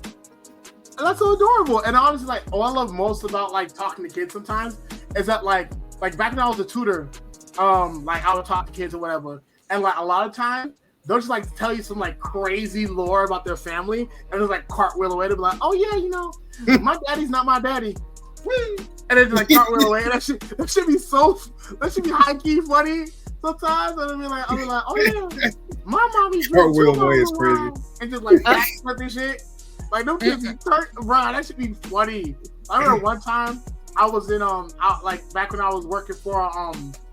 A: And that's so adorable. And honestly, like, all I love most about like talking to kids sometimes is that like back when I was a tutor, like I would talk to kids or whatever, and like a lot of times they'll just like tell you some like crazy lore about their family, and just like cartwheel away to be like, oh yeah, you know, my daddy's not my daddy. Whee! And then just like cartwheel away. And that should be high key funny sometimes. And I'll be like, oh yeah, my mommy's
C: cartwheel away is crazy.
A: And just like backflip and shit. Like no kids bro, that should be funny. I remember one time I was in out like back when I was working for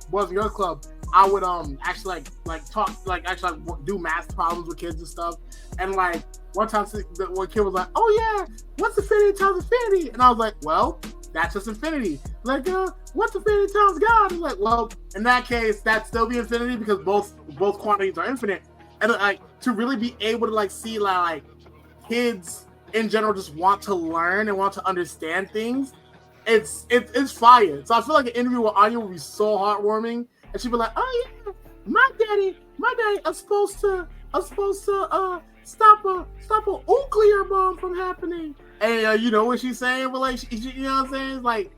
A: Boys and Girls Club, I would actually do math problems with kids and stuff. And like one time one kid was like, oh yeah, what's infinity times infinity? And I was like, well, that's just infinity. Like, what's infinity times God? And like, well, in that case, that'd still be infinity because both quantities are infinite. And like to really be able to like see like kids in general just want to learn and want to understand things, it's fire. So I feel like an interview with Anya would be so heartwarming, and she'd be like, "Oh yeah, my daddy, I'm supposed to stop a nuclear bomb from happening." And you know what she's saying, but like you know what I'm saying, like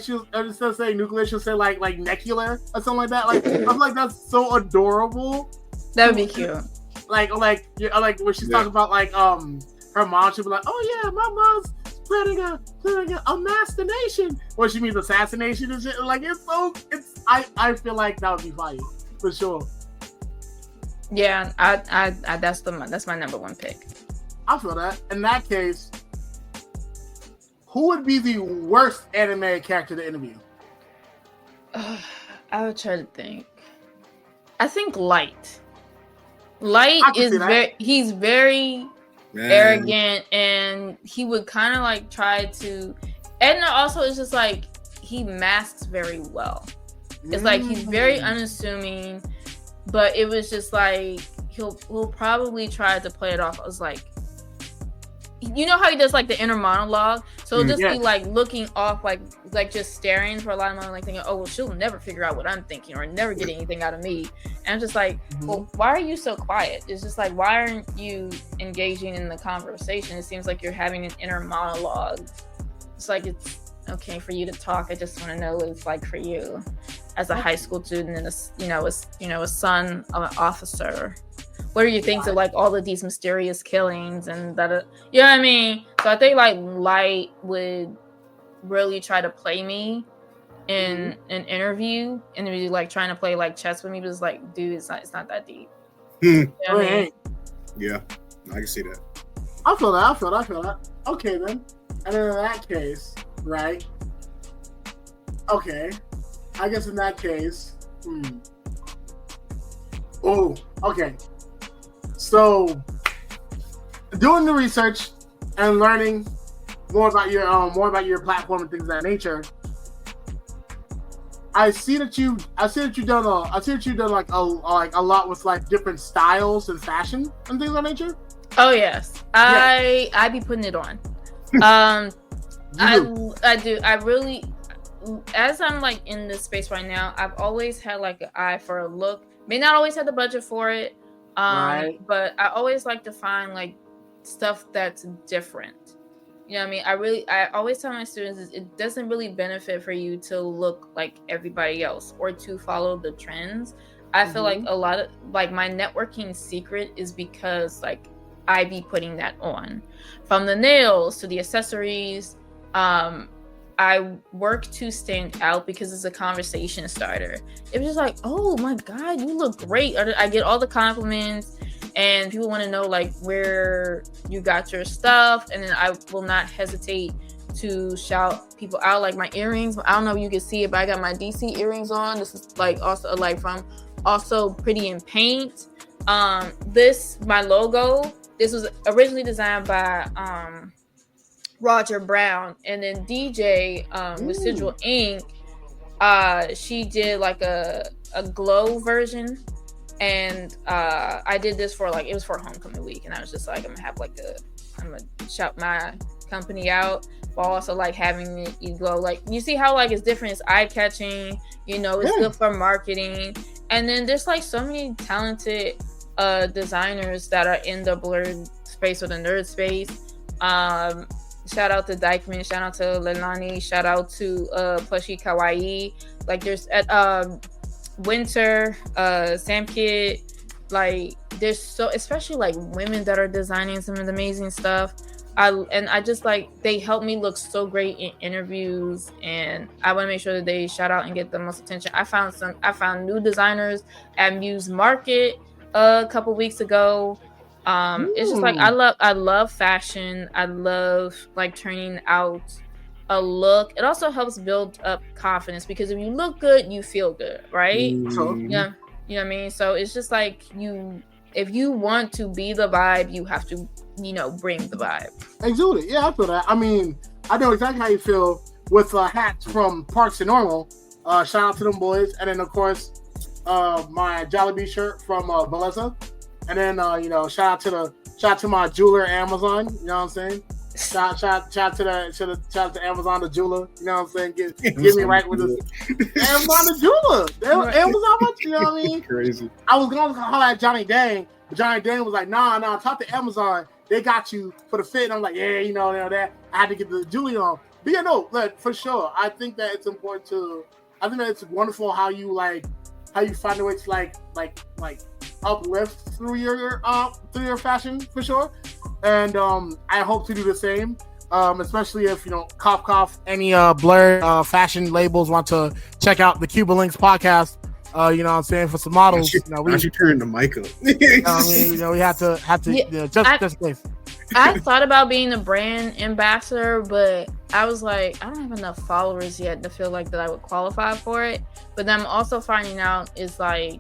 A: she'll instead of saying nuclear, she'll say like necular or something like that. Like I'm like that's so adorable.
B: That would be cute.
A: Like when she's talking about like her mom, she'll be like, "Oh yeah, my mom's planning a masstination," or she means assassination and shit. Like I feel like that would be fire for sure.
B: Yeah, I that's my number one pick.
A: I feel that. In that case, who would be the worst anime character to interview?
B: I would try to think. I think Light. Light is he's very arrogant, and he would kind of like try to. Edna also is just like he masks very well. It's like he's very unassuming, but it was just like he'll probably try to play it off as like, you know how he does like the inner monologue, so it'll just be like looking off, like just staring for a lot of money, like thinking, oh well, she'll never figure out what I'm thinking or never get anything out of me. And I'm just like, well, why are you so quiet? It's just like, why aren't you engaging in the conversation? It seems like you're having an inner monologue. It's like, it's okay for you to talk. I just want to know what it's like for you as a high school student and a son of an officer. What are your things of like all of these mysterious killings and that? You know what I mean? So I think like Light would really try to play me in an interview and be like trying to play like chess with me, but it's like, dude, it's not that deep. You know what I mean?
C: Yeah, I can see that.
A: I feel that. Okay then. And then in that case, right? Okay. I guess in that case, oh, okay. So, doing the research and learning more about your platform and things of that nature, I see that you've done like a lot with like different styles and fashion and things of that nature.
B: Oh yes, I be putting it on. I do. I really, as I'm like in this space right now, I've always had like an eye for a look. May not always have the budget for it. But I always like to find like stuff that's different. You know what I mean? I always tell my students it doesn't really benefit for you to look like everybody else or to follow the trends. I feel like a lot of like my networking secret is because like I be putting that on, from the nails to the accessories. I work to stand out because it's a conversation starter. It was just like, oh my God, you look great. I get all the compliments and people want to know like where you got your stuff. And then I will not hesitate to shout people out, like my earrings. I don't know if you can see it, but I got my DC earrings on. This is like also like from Also Pretty in Paint. My logo, this was originally designed by Roger Brown, and then DJ Residual Ink, she did like a glow version, and I did this for like, it was for homecoming week, and I was just like, I'm gonna shout my company out, but also like having it glow. Like you see how like it's different, it's eye-catching, you know, it's good for marketing. And then there's like so many talented designers that are in the blurred space or the nerd space. Shout out to Dykeman. Shout out to Leilani. Shout out to Plushie Kawaii. Like there's at Winter, Sam Kid. Like there's so, especially like women that are designing some of the amazing stuff. I just like, they help me look so great in interviews, and I want to make sure that they shout out and get the most attention. I found new designers at Muse Market a couple weeks ago. It's just like I love fashion. I love like turning out a look. It also helps build up confidence, because if you look good, you feel good, right? Yeah, you know what I mean. So it's just like, if you want to be the vibe, you have to, bring the vibe.
A: Exude it. Yeah, I feel that. I mean, I know exactly how you feel with hats from Parks and Normal. Shout out to them boys. And then, of course, my Jollibee shirt from Valessa. And then, shout out to my jeweler Amazon. You know what I'm saying? Shout to Amazon the jeweler. You know what I'm saying? Get me right with this. Amazon the jeweler. Amazon, you know what I mean?
C: Crazy.
A: I was going to call that Johnny Dang, but Johnny Dang was like, nah, talk to Amazon. They got you for the fit. And I'm like, yeah, that. I had to get the jewelry on. But yeah, no, for sure. I think that it's important I think that it's wonderful how you find a way to like uplift through your fashion, for sure. And I hope to do the same, especially if, cough, cough, any blurred fashion labels want to check out the CubanLinxPodcast. You know what I'm saying, for some models.
C: We should turn the mic up.
A: We have to just in case.
B: I thought about being a brand ambassador, but I was like, I don't have enough followers yet to feel like that I would qualify for it. But then I'm also finding out is like,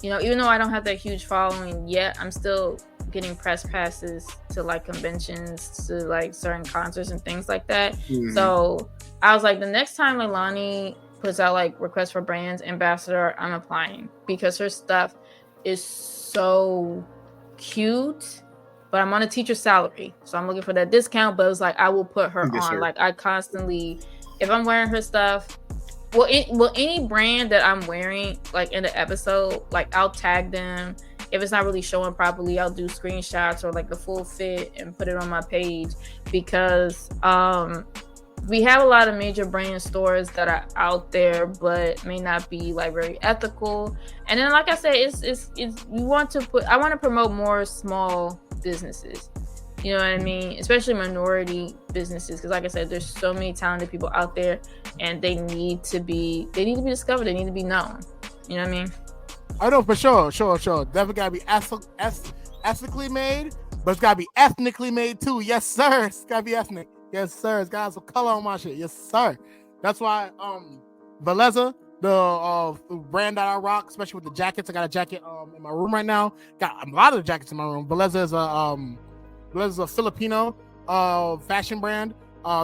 B: even though I don't have that huge following yet, I'm still getting press passes to like conventions, to like certain concerts and things like that. Mm-hmm. So I was like, the next time Leilani puts out like requests for brands ambassador, I'm applying, because her stuff is so cute. But I'm on a teacher salary, so I'm looking for that discount. But it was like, I will put her on. Sure. Like, I constantly, if I'm wearing her stuff, any brand that I'm wearing, like in the episode, like I'll tag them. If it's not really showing properly, I'll do screenshots or like the full fit and put it on my page, because we have a lot of major brand stores that are out there, but may not be like very ethical. And then, like I said, I want to promote more small businesses. You know what I mean? Especially minority businesses, because like I said, there's so many talented people out there, and they need to be discovered. They need to be known. You know what I mean?
A: I know, for sure. Definitely gotta be ethically made, but it's gotta be ethnically made too. Yes, sir. It's gotta be ethnic. Yes, sir. It's got some color on my shit. Yes, sir. That's why Valessa, the brand that I rock, especially with the jackets. I got a jacket in my room right now. Got a lot of the jackets in my room. Valessa is a Filipino fashion brand.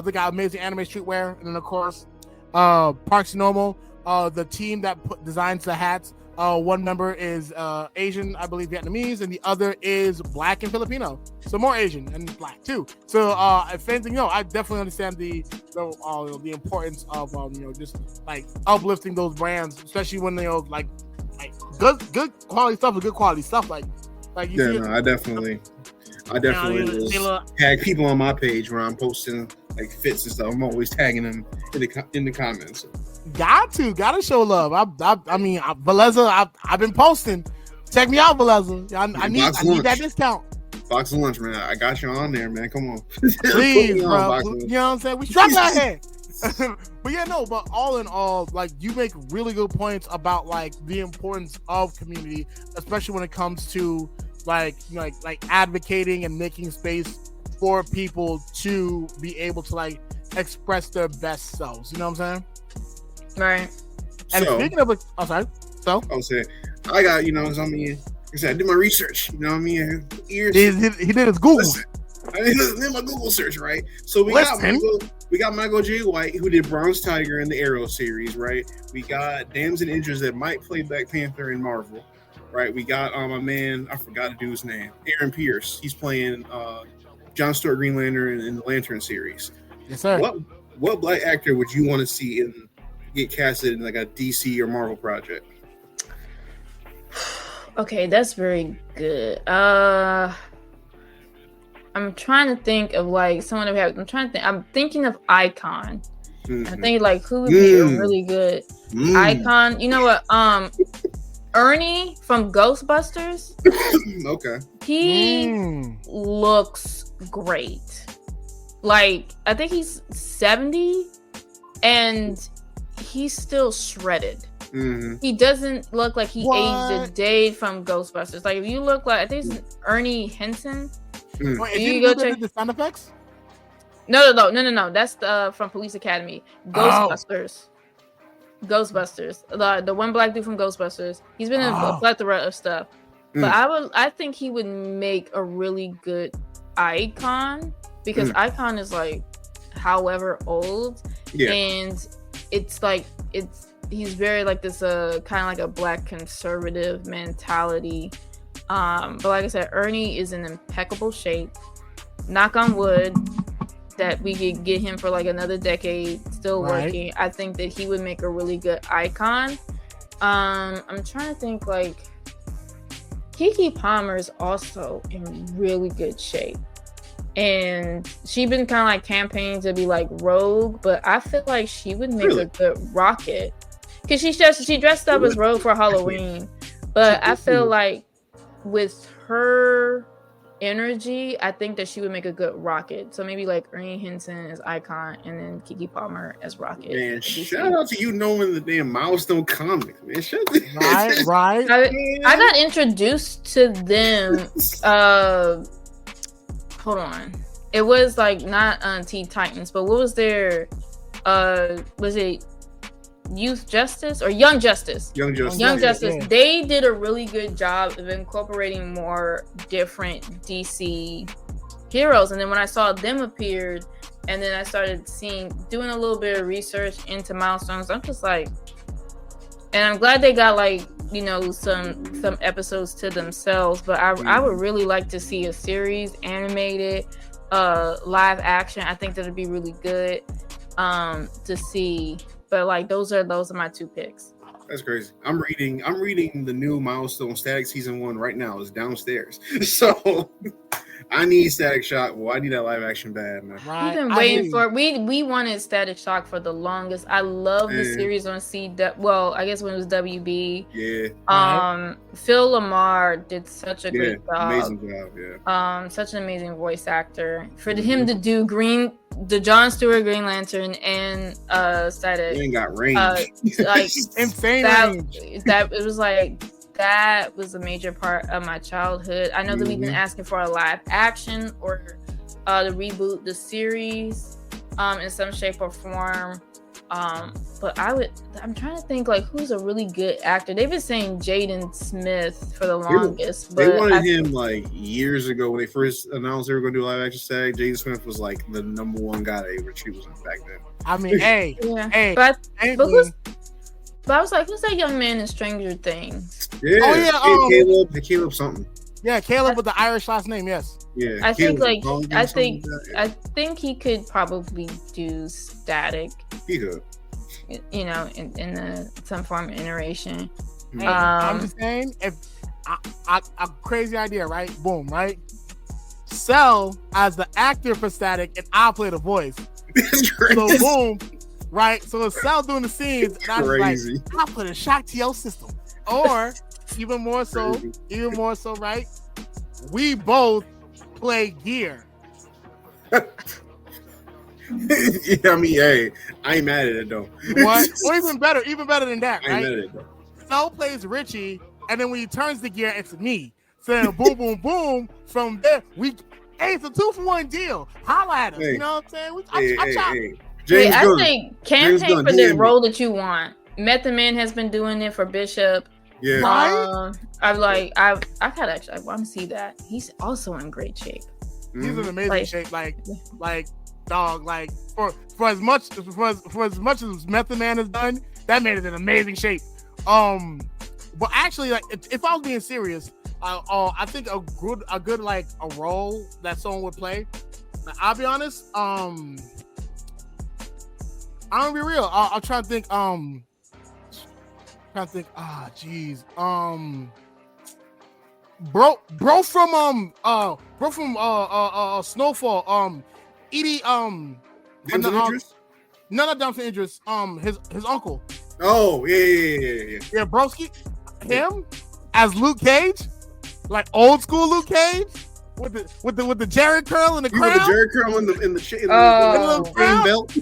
A: They got amazing anime streetwear, and then of course Parks and Normal, the team that designs the hats. One member is Asian, I believe Vietnamese, and the other is Black and Filipino. So more Asian and Black too. So if anything, I definitely understand the importance of just like uplifting those brands, especially when they like good quality stuff is good quality stuff. Like you see
C: I definitely tag people on my page where I'm posting like fits and stuff. I'm always tagging them in the comments.
A: Gotta show love. I mean, Valessa, I've been posting. Check me out, Valessa. I need that discount.
C: Box of lunch, man. I got you on there, man. Come on.
A: Please, bro. You know what I'm saying? We struck our head. But all in all, like, you make really good points about like the importance of community, especially when it comes to like advocating and making space for people to be able to like express their best selves. You know what I'm saying?
B: Right.
A: And speaking of
C: I was saying, I got, I did my research, He
A: did his Google.
C: I did my Google search, right? So we got Michael J. White, who did Bronze Tiger in the Arrow series, right? We got Dams and Idris that might play Black Panther in Marvel, right? We got my man, I forgot the dude's name, Aaron Pierce. He's playing John Stewart Green Lantern in the Lantern series.
A: Yes, sir.
C: What Black actor would you want to see get casted in like a DC or Marvel project?
B: Okay, that's very good. I'm trying to think of like someone that have. I'm thinking of Icon.
C: Mm-hmm.
B: I think like who would be a really good Icon. You know what? Ernie from Ghostbusters.
C: Okay.
B: He looks great. Like I think he's 70 and he's still shredded.
C: Mm-hmm.
B: He doesn't look like he aged a day from Ghostbusters. Like if you look like I think it's Ernie Henson.
D: Wait, is he the sound effects?
B: No. That's from Police Academy. Ghostbusters. Ghostbusters. The one black dude from Ghostbusters. He's been in a plethora of stuff. But I think he would make a really good Icon because Icon is like however old. Yeah. And it's like he's very like this kind of like a black conservative mentality. But like I said, Ernie is in impeccable shape. Knock on wood that we could get him for like another decade still working. I think that he would make a really good Icon. I'm trying to think like Keke Palmer is also in really good shape. And she's been kind of like campaigning to be like Rogue, but I feel like she would make a good Rocket. Because she dressed up as Rogue for Halloween. But I feel like with her energy, I think that she would make a good Rocket. So maybe like Ernie Henson as Icon and then Keke Palmer as Rocket.
C: Man, shout out to you knowing the damn Milestone comics, man.
D: Right.
B: I got introduced to them. Hold on. It was like not on Teen Titans, but what was their was it Youth Justice or Young Justice? Young Justice. Yeah. They did a really good job of incorporating more different DC heroes. And then when I saw them appeared, and then I started doing a little bit of research into Milestones, I'm just like, and I'm glad they got like, you know, some episodes to themselves. But I would really like to see a series, animated, live action. I think that'd be really good to see. But like those are my two picks.
C: That's crazy. I'm reading the new Milestone Static season 1 right now. It's downstairs. So I need Static Shock. Well, I need that live action bad, man.
B: Right. We've been waiting for it. We wanted Static Shock for the longest. I love the series on CW. Well, I guess when it was WB. Yeah. Phil Lamar did such a great job.
C: Amazing job, yeah.
B: Such an amazing voice actor. For him to do the Jon Stewart Green Lantern and Static.
C: He ain't got range.
B: Like
D: insane
B: range. That it was like that was a major part of my childhood. I know that we've been asking for a live action or to reboot the series in some shape or form. But I'm trying to think like who's a really good actor. They've been saying Jaden Smith for the longest.
C: They wanted him like years ago when they first announced they were going to do live action Static. Jaden Smith was like the number one guy they were choosing back then.
D: I mean, hey.
B: But I was like, who's that young man in Stranger Things?
C: Yeah. Caleb something.
D: Yeah, Caleb with the Irish last name. Yes.
C: Yeah.
B: I think he could probably do Static.
C: He could.
B: You know, in some form of iteration.
D: Hey, I'm just saying, if a crazy idea, right? Boom, right? Cell as the actor for Static, and I'll play the voice. So boom. Right, so it's Cell doing the scenes, and I was like, I'll put a shock to your system. Or, even more so, right? We both play Gear.
C: Yeah, I mean, hey, I ain't mad at it, though.
D: What? Or even better than that, right?
C: I ain't mad at it, though.
D: Cell plays Richie, and then when he turns the Gear, it's me. So then boom, boom, boom, from there, it's a 2-for-1 deal. Holla at us, you know what I'm saying? I chop.
B: I think campaign for the role that you want. Method Man has been doing it for Bishop.
C: Yeah.
B: I want to see that. He's also in great shape.
D: He's in amazing shape. Like dog. Like for as much as Method Man has done, that man is in amazing shape. But actually, like if I was being serious, I think a good like a role that someone would play. I'll be honest. I'm gonna be real. I'll try to think. bro from Snowfall, Edie,
C: Denzel Idris?
D: none of Denzel Idris, his uncle.
C: Oh, yeah.
D: Yeah, broski, him as Luke Cage, like old school Luke Cage with the Jerry curl and the crown.
C: With the Jerry curl in the chain belt.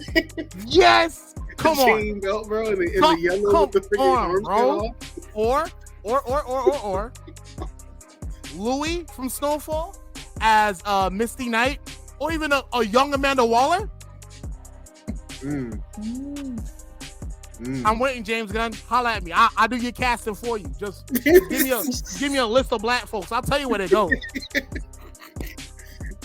D: Yes, come on,
C: chain belt, bro, in the yellow with the freaking arms
D: bro. Or Louis from Snowfall as Misty Knight, or even a young Amanda Waller. I'm waiting, James Gunn. Holla at me. I'll do your casting for you. Just give me a list of black folks. I'll tell you where they go.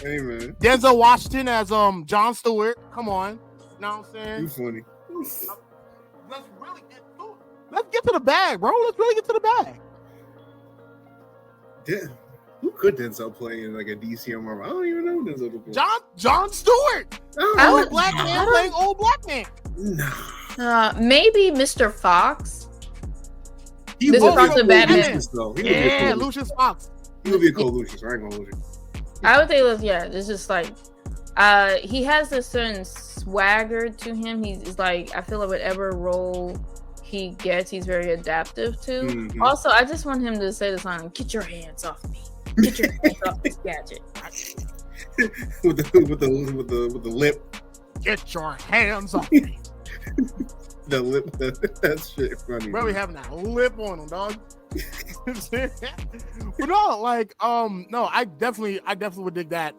C: Hey man.
D: Denzel Washington as Jon Stewart. Come on. You know what I'm saying?
C: You funny.
D: Let's get to the bag, bro. Let's really get to the bag.
C: Damn. Who could Denzel play in like a DC or Marvel? I don't even know Denzel to play.
D: Jon Stewart. Old black man playing old black man.
C: Nah.
B: Maybe Mr. Fox.
C: Mr.
B: Fox and Batman.
D: Yeah, Lucius Fox.
C: He would be a cool Lucius. I ain't gonna hold you.
B: I would think, it's just like, he has a certain swagger to him. He's like, I feel like whatever role he gets, he's very adaptive to.
C: Mm-hmm.
B: Also, I just want him to say the song, "Get your hands off me. Get your hands off this gadget."
C: with the lip.
D: Get your hands off me.
C: The lip. That shit funny.
D: Bro, we having that lip on him, dog. But no, like, no, I definitely would dig that.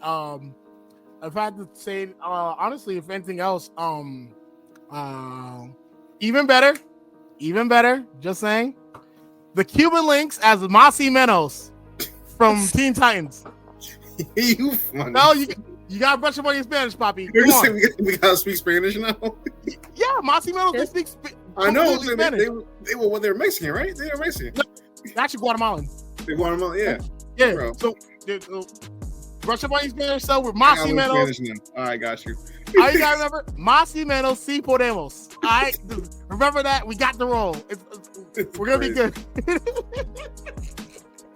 D: If I had to say, honestly, if anything else, even better, just saying, the Cuban Links as Mossy Menos from Teen Titans.
C: You funny.
D: No, you gotta brush up on your Spanish, Papi. Come on.
C: We gotta speak Spanish now.
D: Yeah, Mossy Menos can speak
C: I know.
D: Spanish.
C: They were Mexican, right? They were Mexican.
D: No, actually Guatemalan.
C: They Guatemalan, yeah.
D: Yeah.
C: Bro.
D: So brush up on your Spanish, so with Mossy Menos.
C: All right, got you.
D: All you gotta remember, Mossy Menos, si podemos. All right, remember that. We got the roll. We're gonna be good.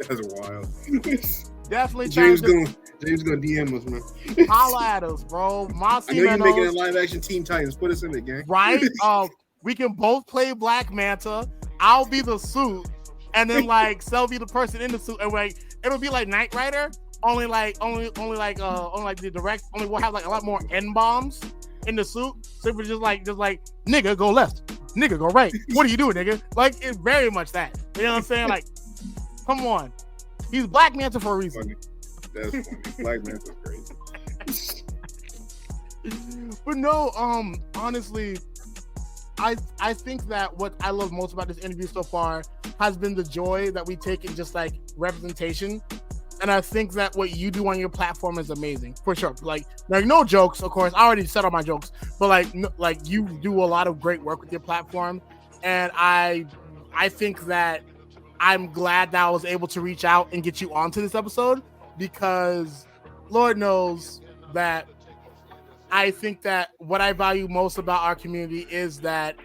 C: That's wild.
D: Definitely.
C: James gonna DM us, man.
D: Holla at us, bro. Mossy
C: I know
D: Menos.
C: you're making a live action Teen Titans. Put us in it, gang.
D: Right? We can both play Black Manta. I'll be the suit, and then like Cell be the person in the suit, and like it'll be like Knight Rider. Only we'll have like a lot more N-bombs in the suit. So if we're just like nigga go left, nigga go right. What are you doing, nigga? Like it's very much that. You know what I'm saying? Like, come on. He's Black Manta for a reason.
C: Funny. That's funny. Black Manta's crazy.
D: But no, honestly, I think that what I love most about this interview so far has been the joy that we take in just like representation. And I think that what you do on your platform is amazing, for sure. Like no jokes, of course. I already said all my jokes, but like you do a lot of great work with your platform, and I think that I'm glad that I was able to reach out and get you onto this episode, because Lord knows that I think that what I value most about our community is that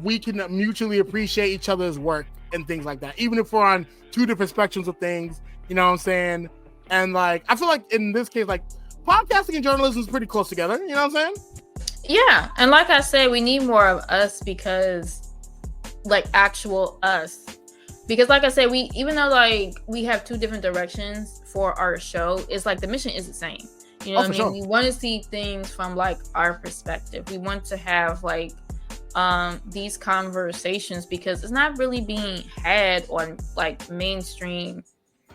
D: we can mutually appreciate each other's work and things like that, even if we're on two different spectrums of things, you know what I'm saying? And like, I feel like in this case, like podcasting and journalism is pretty close together, you know what I'm saying?
B: Yeah. And like I said, we need more of us, because like actual us, because like I said, even though like we have two different directions for our show, it's like the mission is the same. You know what I mean? Sure. We want to see things from like our perspective. We want to have like these conversations, because it's not really being had on like mainstream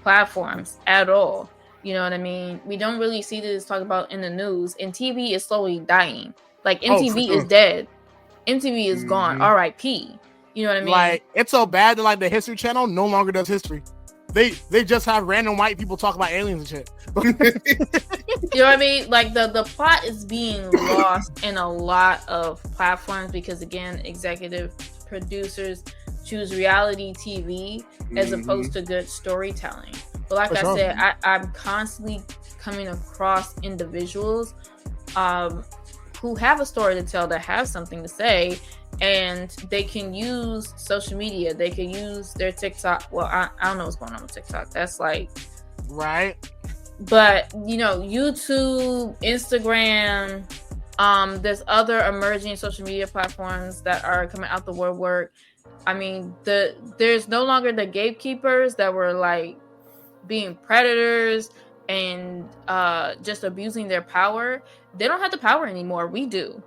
B: platforms at all. You know what I mean? We don't really see this talked about in the news, and TV is slowly dying. Like MTV is dead. MTV is gone. R.I.P. You know what I mean?
D: Like it's so bad that like the History Channel no longer does history. They just have random white people talk about aliens and shit.
B: You know what I mean? Like the plot is being lost in a lot of platforms, because again, executive producers choose reality TV as opposed to good storytelling. But like I said, I'm constantly coming across individuals who have a story to tell, that have something to say, and they can use social media. They can use their TikTok. Well, I don't know what's going on with TikTok. That's like
D: right.
B: But YouTube, Instagram, there's other emerging social media platforms that are coming out the woodwork. I mean, there's no longer the gatekeepers that were like being predators and just abusing their power. They don't have the power anymore. We do.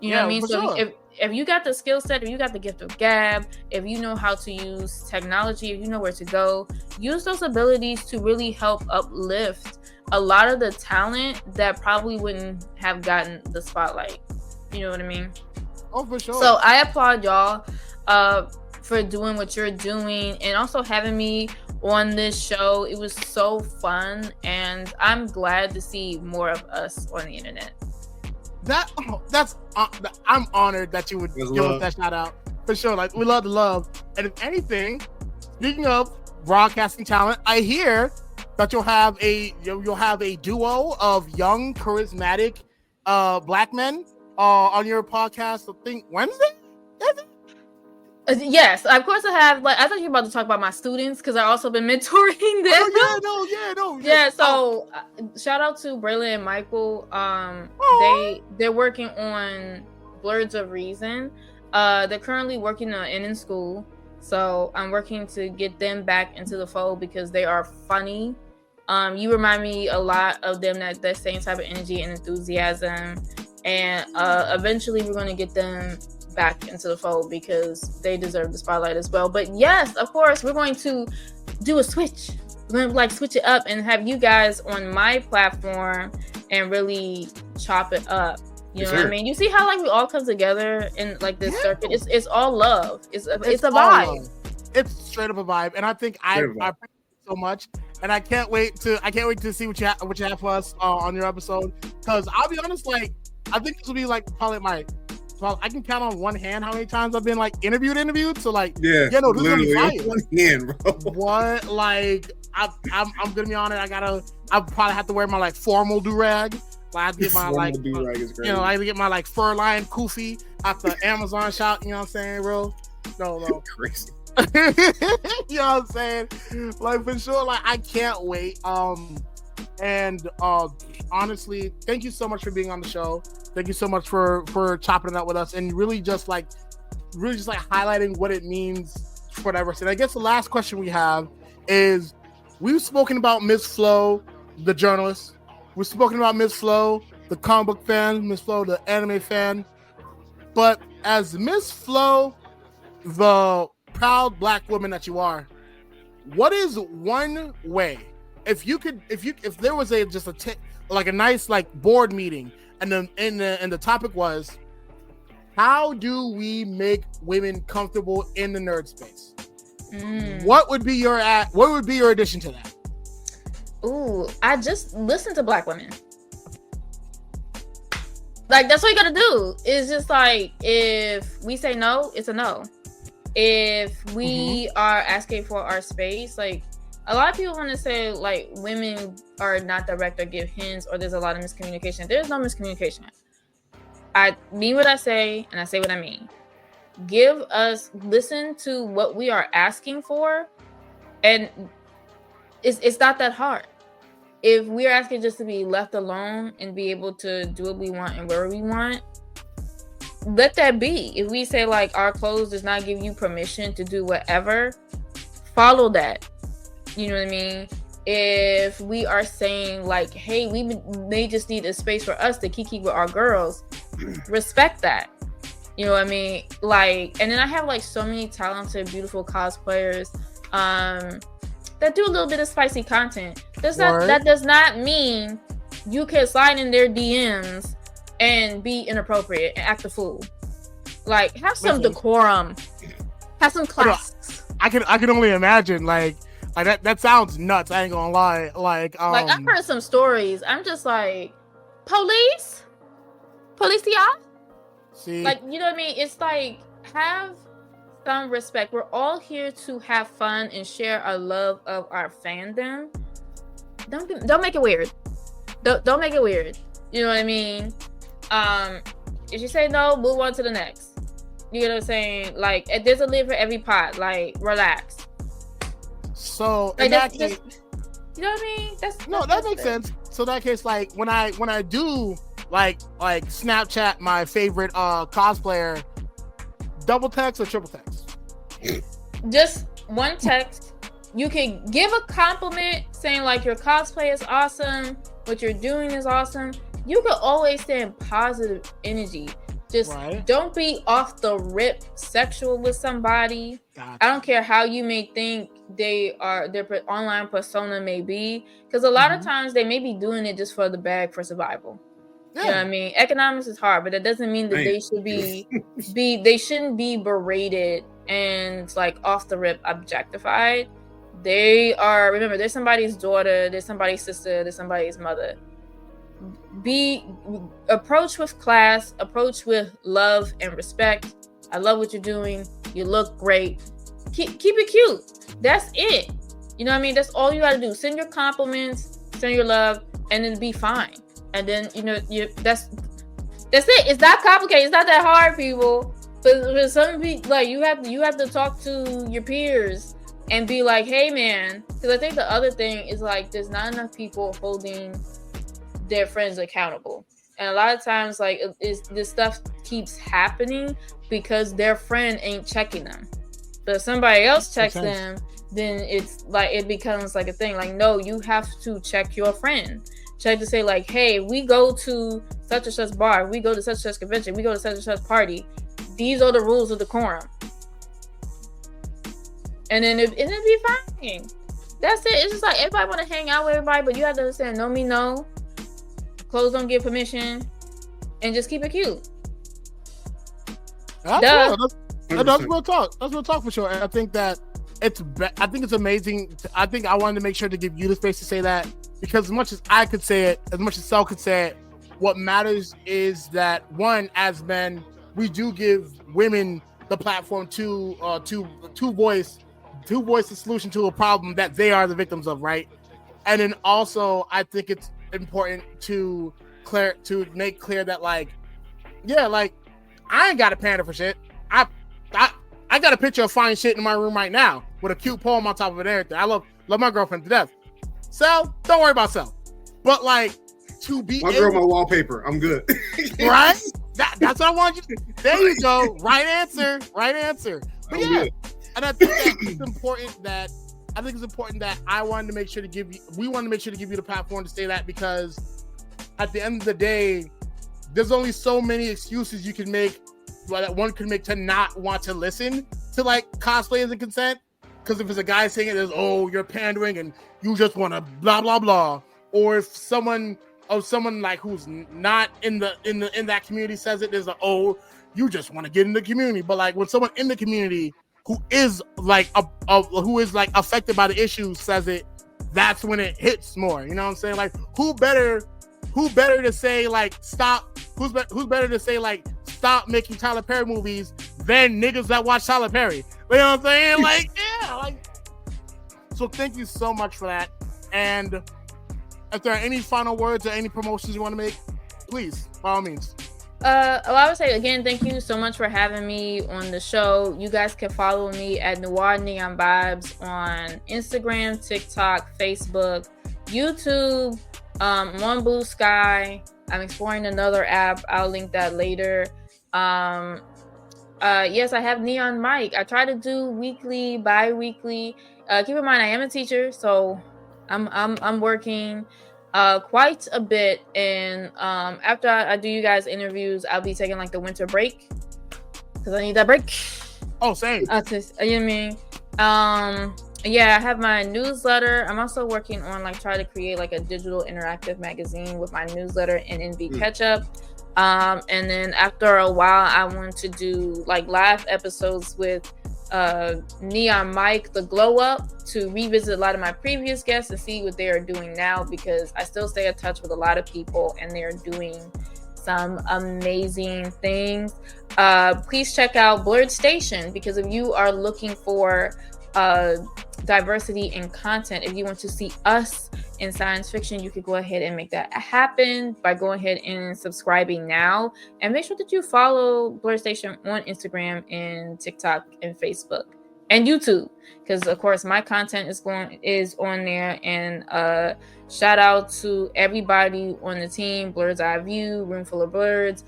B: You know what I mean? So
D: sure.
B: if you got the skill set, if you got the gift of gab, if you know how to use technology, if you know where to go, use those abilities to really help uplift a lot of the talent that probably wouldn't have gotten the spotlight. You know what I mean?
D: Oh, for sure.
B: So I applaud y'all for doing what you're doing and also having me on this show. It was so fun, and I'm glad to see more of us on the internet.
D: I'm honored that you would give us that shout out for sure. Like, we love the love, and if anything, speaking of broadcasting talent, I hear that you'll have a duo of young, charismatic black men on your podcast. I think Wednesday.
B: Yes, of course I have. Like, I thought you were about to talk about my students because I've also been mentoring them. Yeah. So shout out to Braylon and Michael. They're working on Blurs of Reason. They're currently working in school, so I'm working to get them back into the fold because they are funny. You remind me a lot of them, that same type of energy and enthusiasm, and eventually we're going to get them back into the fold because they deserve the spotlight as well. But yes, of course, we're going to do a switch. We're going to like switch it up and have you guys on my platform and really chop it up. You know what I mean? You see how like we all come together in like this circuit? It's all love. It's a vibe.
D: Love. It's straight up a vibe, and I think I appreciate it so much. And I can't wait to see what you have for us on your episode. Because I'll be honest, like I think this will be like probably I can count on one hand how many times I've been like interviewed. So like, this is gonna be fire.
C: One hand, bro.
D: What? Like, I'm gonna be honest. I probably have to wear my like formal do-rag. Like, I have to get my like,
C: do-rag is great.
D: I have to get my like fur-lined kufi at the Amazon shop. You know what I'm saying, bro? No.
C: Crazy.
D: You know what I'm saying? Like, for sure. Like, I can't wait. And honestly, thank you so much for being on the show. Thank you so much for chopping it up with us and really just highlighting what it means for diversity. I guess the last question we have is, we've spoken about Ms. Flo, the journalist. We've spoken about Ms. Flo, the comic book fan, Ms. Flo, the anime fan. But as Ms. Flo, the proud black woman that you are, what is one way, if there was a nice like board meeting, and the topic was, how do we make women comfortable in the nerd space? What would be your addition to that?
B: Ooh, I just listen to black women. Like, that's what you gotta do. It's just like, if we say no, it's a no. If we are asking for our space, like, a lot of people want to say like women are not direct or give hints, or there's a lot of miscommunication. There's no miscommunication. I mean what I say, and I say what I mean. Listen to what we are asking for, and it's not that hard. If we're asking just to be left alone and be able to do what we want and where we want, let that be. If we say like our clothes does not give you permission to do whatever, follow that. You know what I mean? If we are saying like, hey, they just need a space for us to kiki with our girls, respect that. You know what I mean? Like, and then I have like so many talented, beautiful cosplayers that do a little bit of spicy content. That does not mean you can slide in their DMs and be inappropriate and act a fool. Like, have some decorum, have some class.
D: I can only imagine like that sounds nuts. I ain't gonna lie. Like
B: I've heard some stories. I'm just like, police, yeah.
D: See,
B: like, you know what I mean? It's like, have some respect. We're all here to have fun and share our love of our fandom. Don't make it weird. Don't make it weird. You know what I mean? If you say no, move on to the next. You know what I'm saying? Like, there's a lid for every pot. Like, relax.
D: So
B: like,
D: in that case,
B: you know what I mean?
D: That makes sense. So in that case, like when I do like Snapchat my favorite cosplayer, double text or triple text?
B: Just one text. You can give a compliment saying like your cosplay is awesome, what you're doing is awesome. You can always stay in positive energy. Just don't be off the rip sexual with somebody. Gotcha. I don't care how you may think their online persona may be, because a lot of times they may be doing it just for the bag for survival. Yeah. You know what I mean? Economics is hard, but that doesn't mean that they should they shouldn't be berated and like off the rip objectified. They are, remember, they're somebody's daughter, they're somebody's sister, they're somebody's mother. Approach with class, approach with love and respect. I love what you're doing. You look great. Keep it cute. That's it. You know what I mean? That's all you got to do. Send your compliments, send your love, and then be fine. And then that's it. It's not complicated. It's not that hard, people. But some people, like, you have to talk to your peers and be like, hey man, because I think the other thing is like there's not enough people holding their friends accountable, and a lot of times like this stuff keeps happening because their friend ain't checking them. But if somebody else checks them, then it's like it becomes like a thing. Like, no, you have to check your friend. Check to say like, hey, we go to such and such bar, we go to such and such convention, we go to such and such party. These are the rules of decorum. And then it'd be fine. That's it. It's just like everybody want to hang out with everybody, but you have to understand, no me no. Clothes don't give permission, and just keep it cute.
D: That's real talk. That's real talk for sure. And I think that it's amazing. I think I wanted to make sure to give you the space to say that, because as much as I could say it, as much as Sel could say it, what matters is that, one, as men, we do give women the platform to voice the solution to a problem that they are the victims of, right? And then also, I think it's important to make clear that like I ain't got a panda for shit. I got a picture of fine shit in my room right now with a cute poem on top of it and everything. I love my girlfriend to death. So don't worry about Sel. But like, to be
C: my girl, my wallpaper, I'm good.
D: Right? That's what I want you to. There you go. Right answer. But yeah, and I think that it's important that we wanted to make sure to give you the platform to say that, because at the end of the day, there's only so many excuses you can make, that one could make, to not want to listen to like cosplayers and consent. Because if it's a guy saying it, there's, oh, you're pandering and you just want to blah blah blah. Or if someone like who's not in that community says it, there's oh, you just want to get in the community. But like when someone in the community who is like who is like affected by the issues says it, that's when it hits more. You know what I'm saying? Like who better to say like stop? Who's better to say like stop making Tyler Perry movies than niggas that watch Tyler Perry? You know what I'm saying? Like yeah, like. So thank you so much for that. And if there are any final words or any promotions you want to make, please, by all means.
B: Well, I would say again, thank you so much for having me on the show. You guys can follow me at NoirNeonVibes on Instagram, TikTok, Facebook, YouTube, on Blue Sky. I'm exploring another app. I'll link that later. Yes, I have Neon Mic. I try to do weekly, bi-weekly. Keep in mind, I am a teacher, so I'm working quite a bit, and after I do you guys interviews, I'll be taking like the winter break because I need that break.
D: Oh, same.
B: You know what I mean? Yeah, I have my newsletter. I'm also working on like trying to create like a digital interactive magazine with my newsletter and NB Ketchup. And then after a while, I want to do like live episodes with Neon Mike, the Glow Up, to revisit a lot of my previous guests and see what they are doing now, because I still stay in touch with a lot of people and they're doing some amazing things. Please check out Blurred Station, because if you are looking for diversity in content, if you want to see us in science fiction, you could go ahead and make that happen by going ahead and subscribing now. And make sure that you follow Blurred Station on Instagram and TikTok and Facebook and YouTube, because of course my content is on there. And shout out to everybody on the team: Blurred's Eye View, Roomful of Blurs,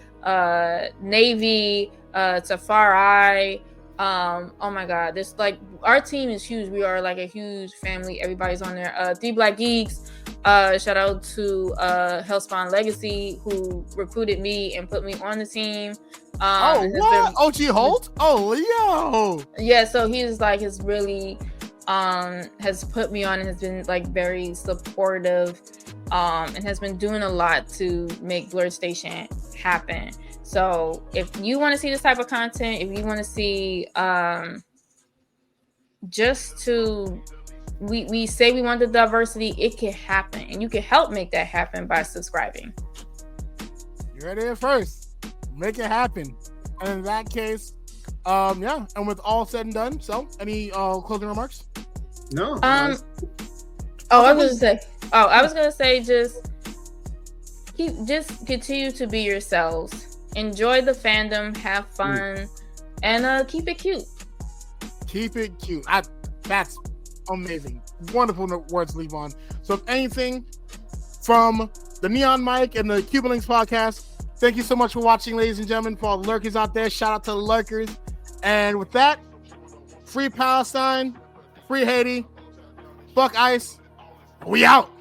B: Navy, Tafari. Oh my god, this like our team is huge. We are like a huge family. Everybody's on there. The Black Geeks. Shout out to Hellspawn Legacy, who recruited me and put me on the team.
D: What? OG Holt? Oh, yo.
B: Yeah, so he's like has really has put me on and has been like very supportive and has been doing a lot to make Blurred Station happen. So if you want to see this type of content, if you want to see we say we want the diversity, it can happen, and you can help make that happen by subscribing.
D: You heard it first. Make it happen. And in that case, yeah, and with all said and done, so any closing remarks?
C: No.
B: I was gonna say just continue to be yourselves. Enjoy the fandom, have fun, and keep it cute.
D: Keep it cute. That's amazing. Wonderful words to leave on. So if anything, from the Neon Mike and the Cuban Links podcast, thank you so much for watching, ladies and gentlemen. For all the lurkers out there, shout out to the lurkers. And with that, free Palestine, free Haiti, fuck ICE. We out.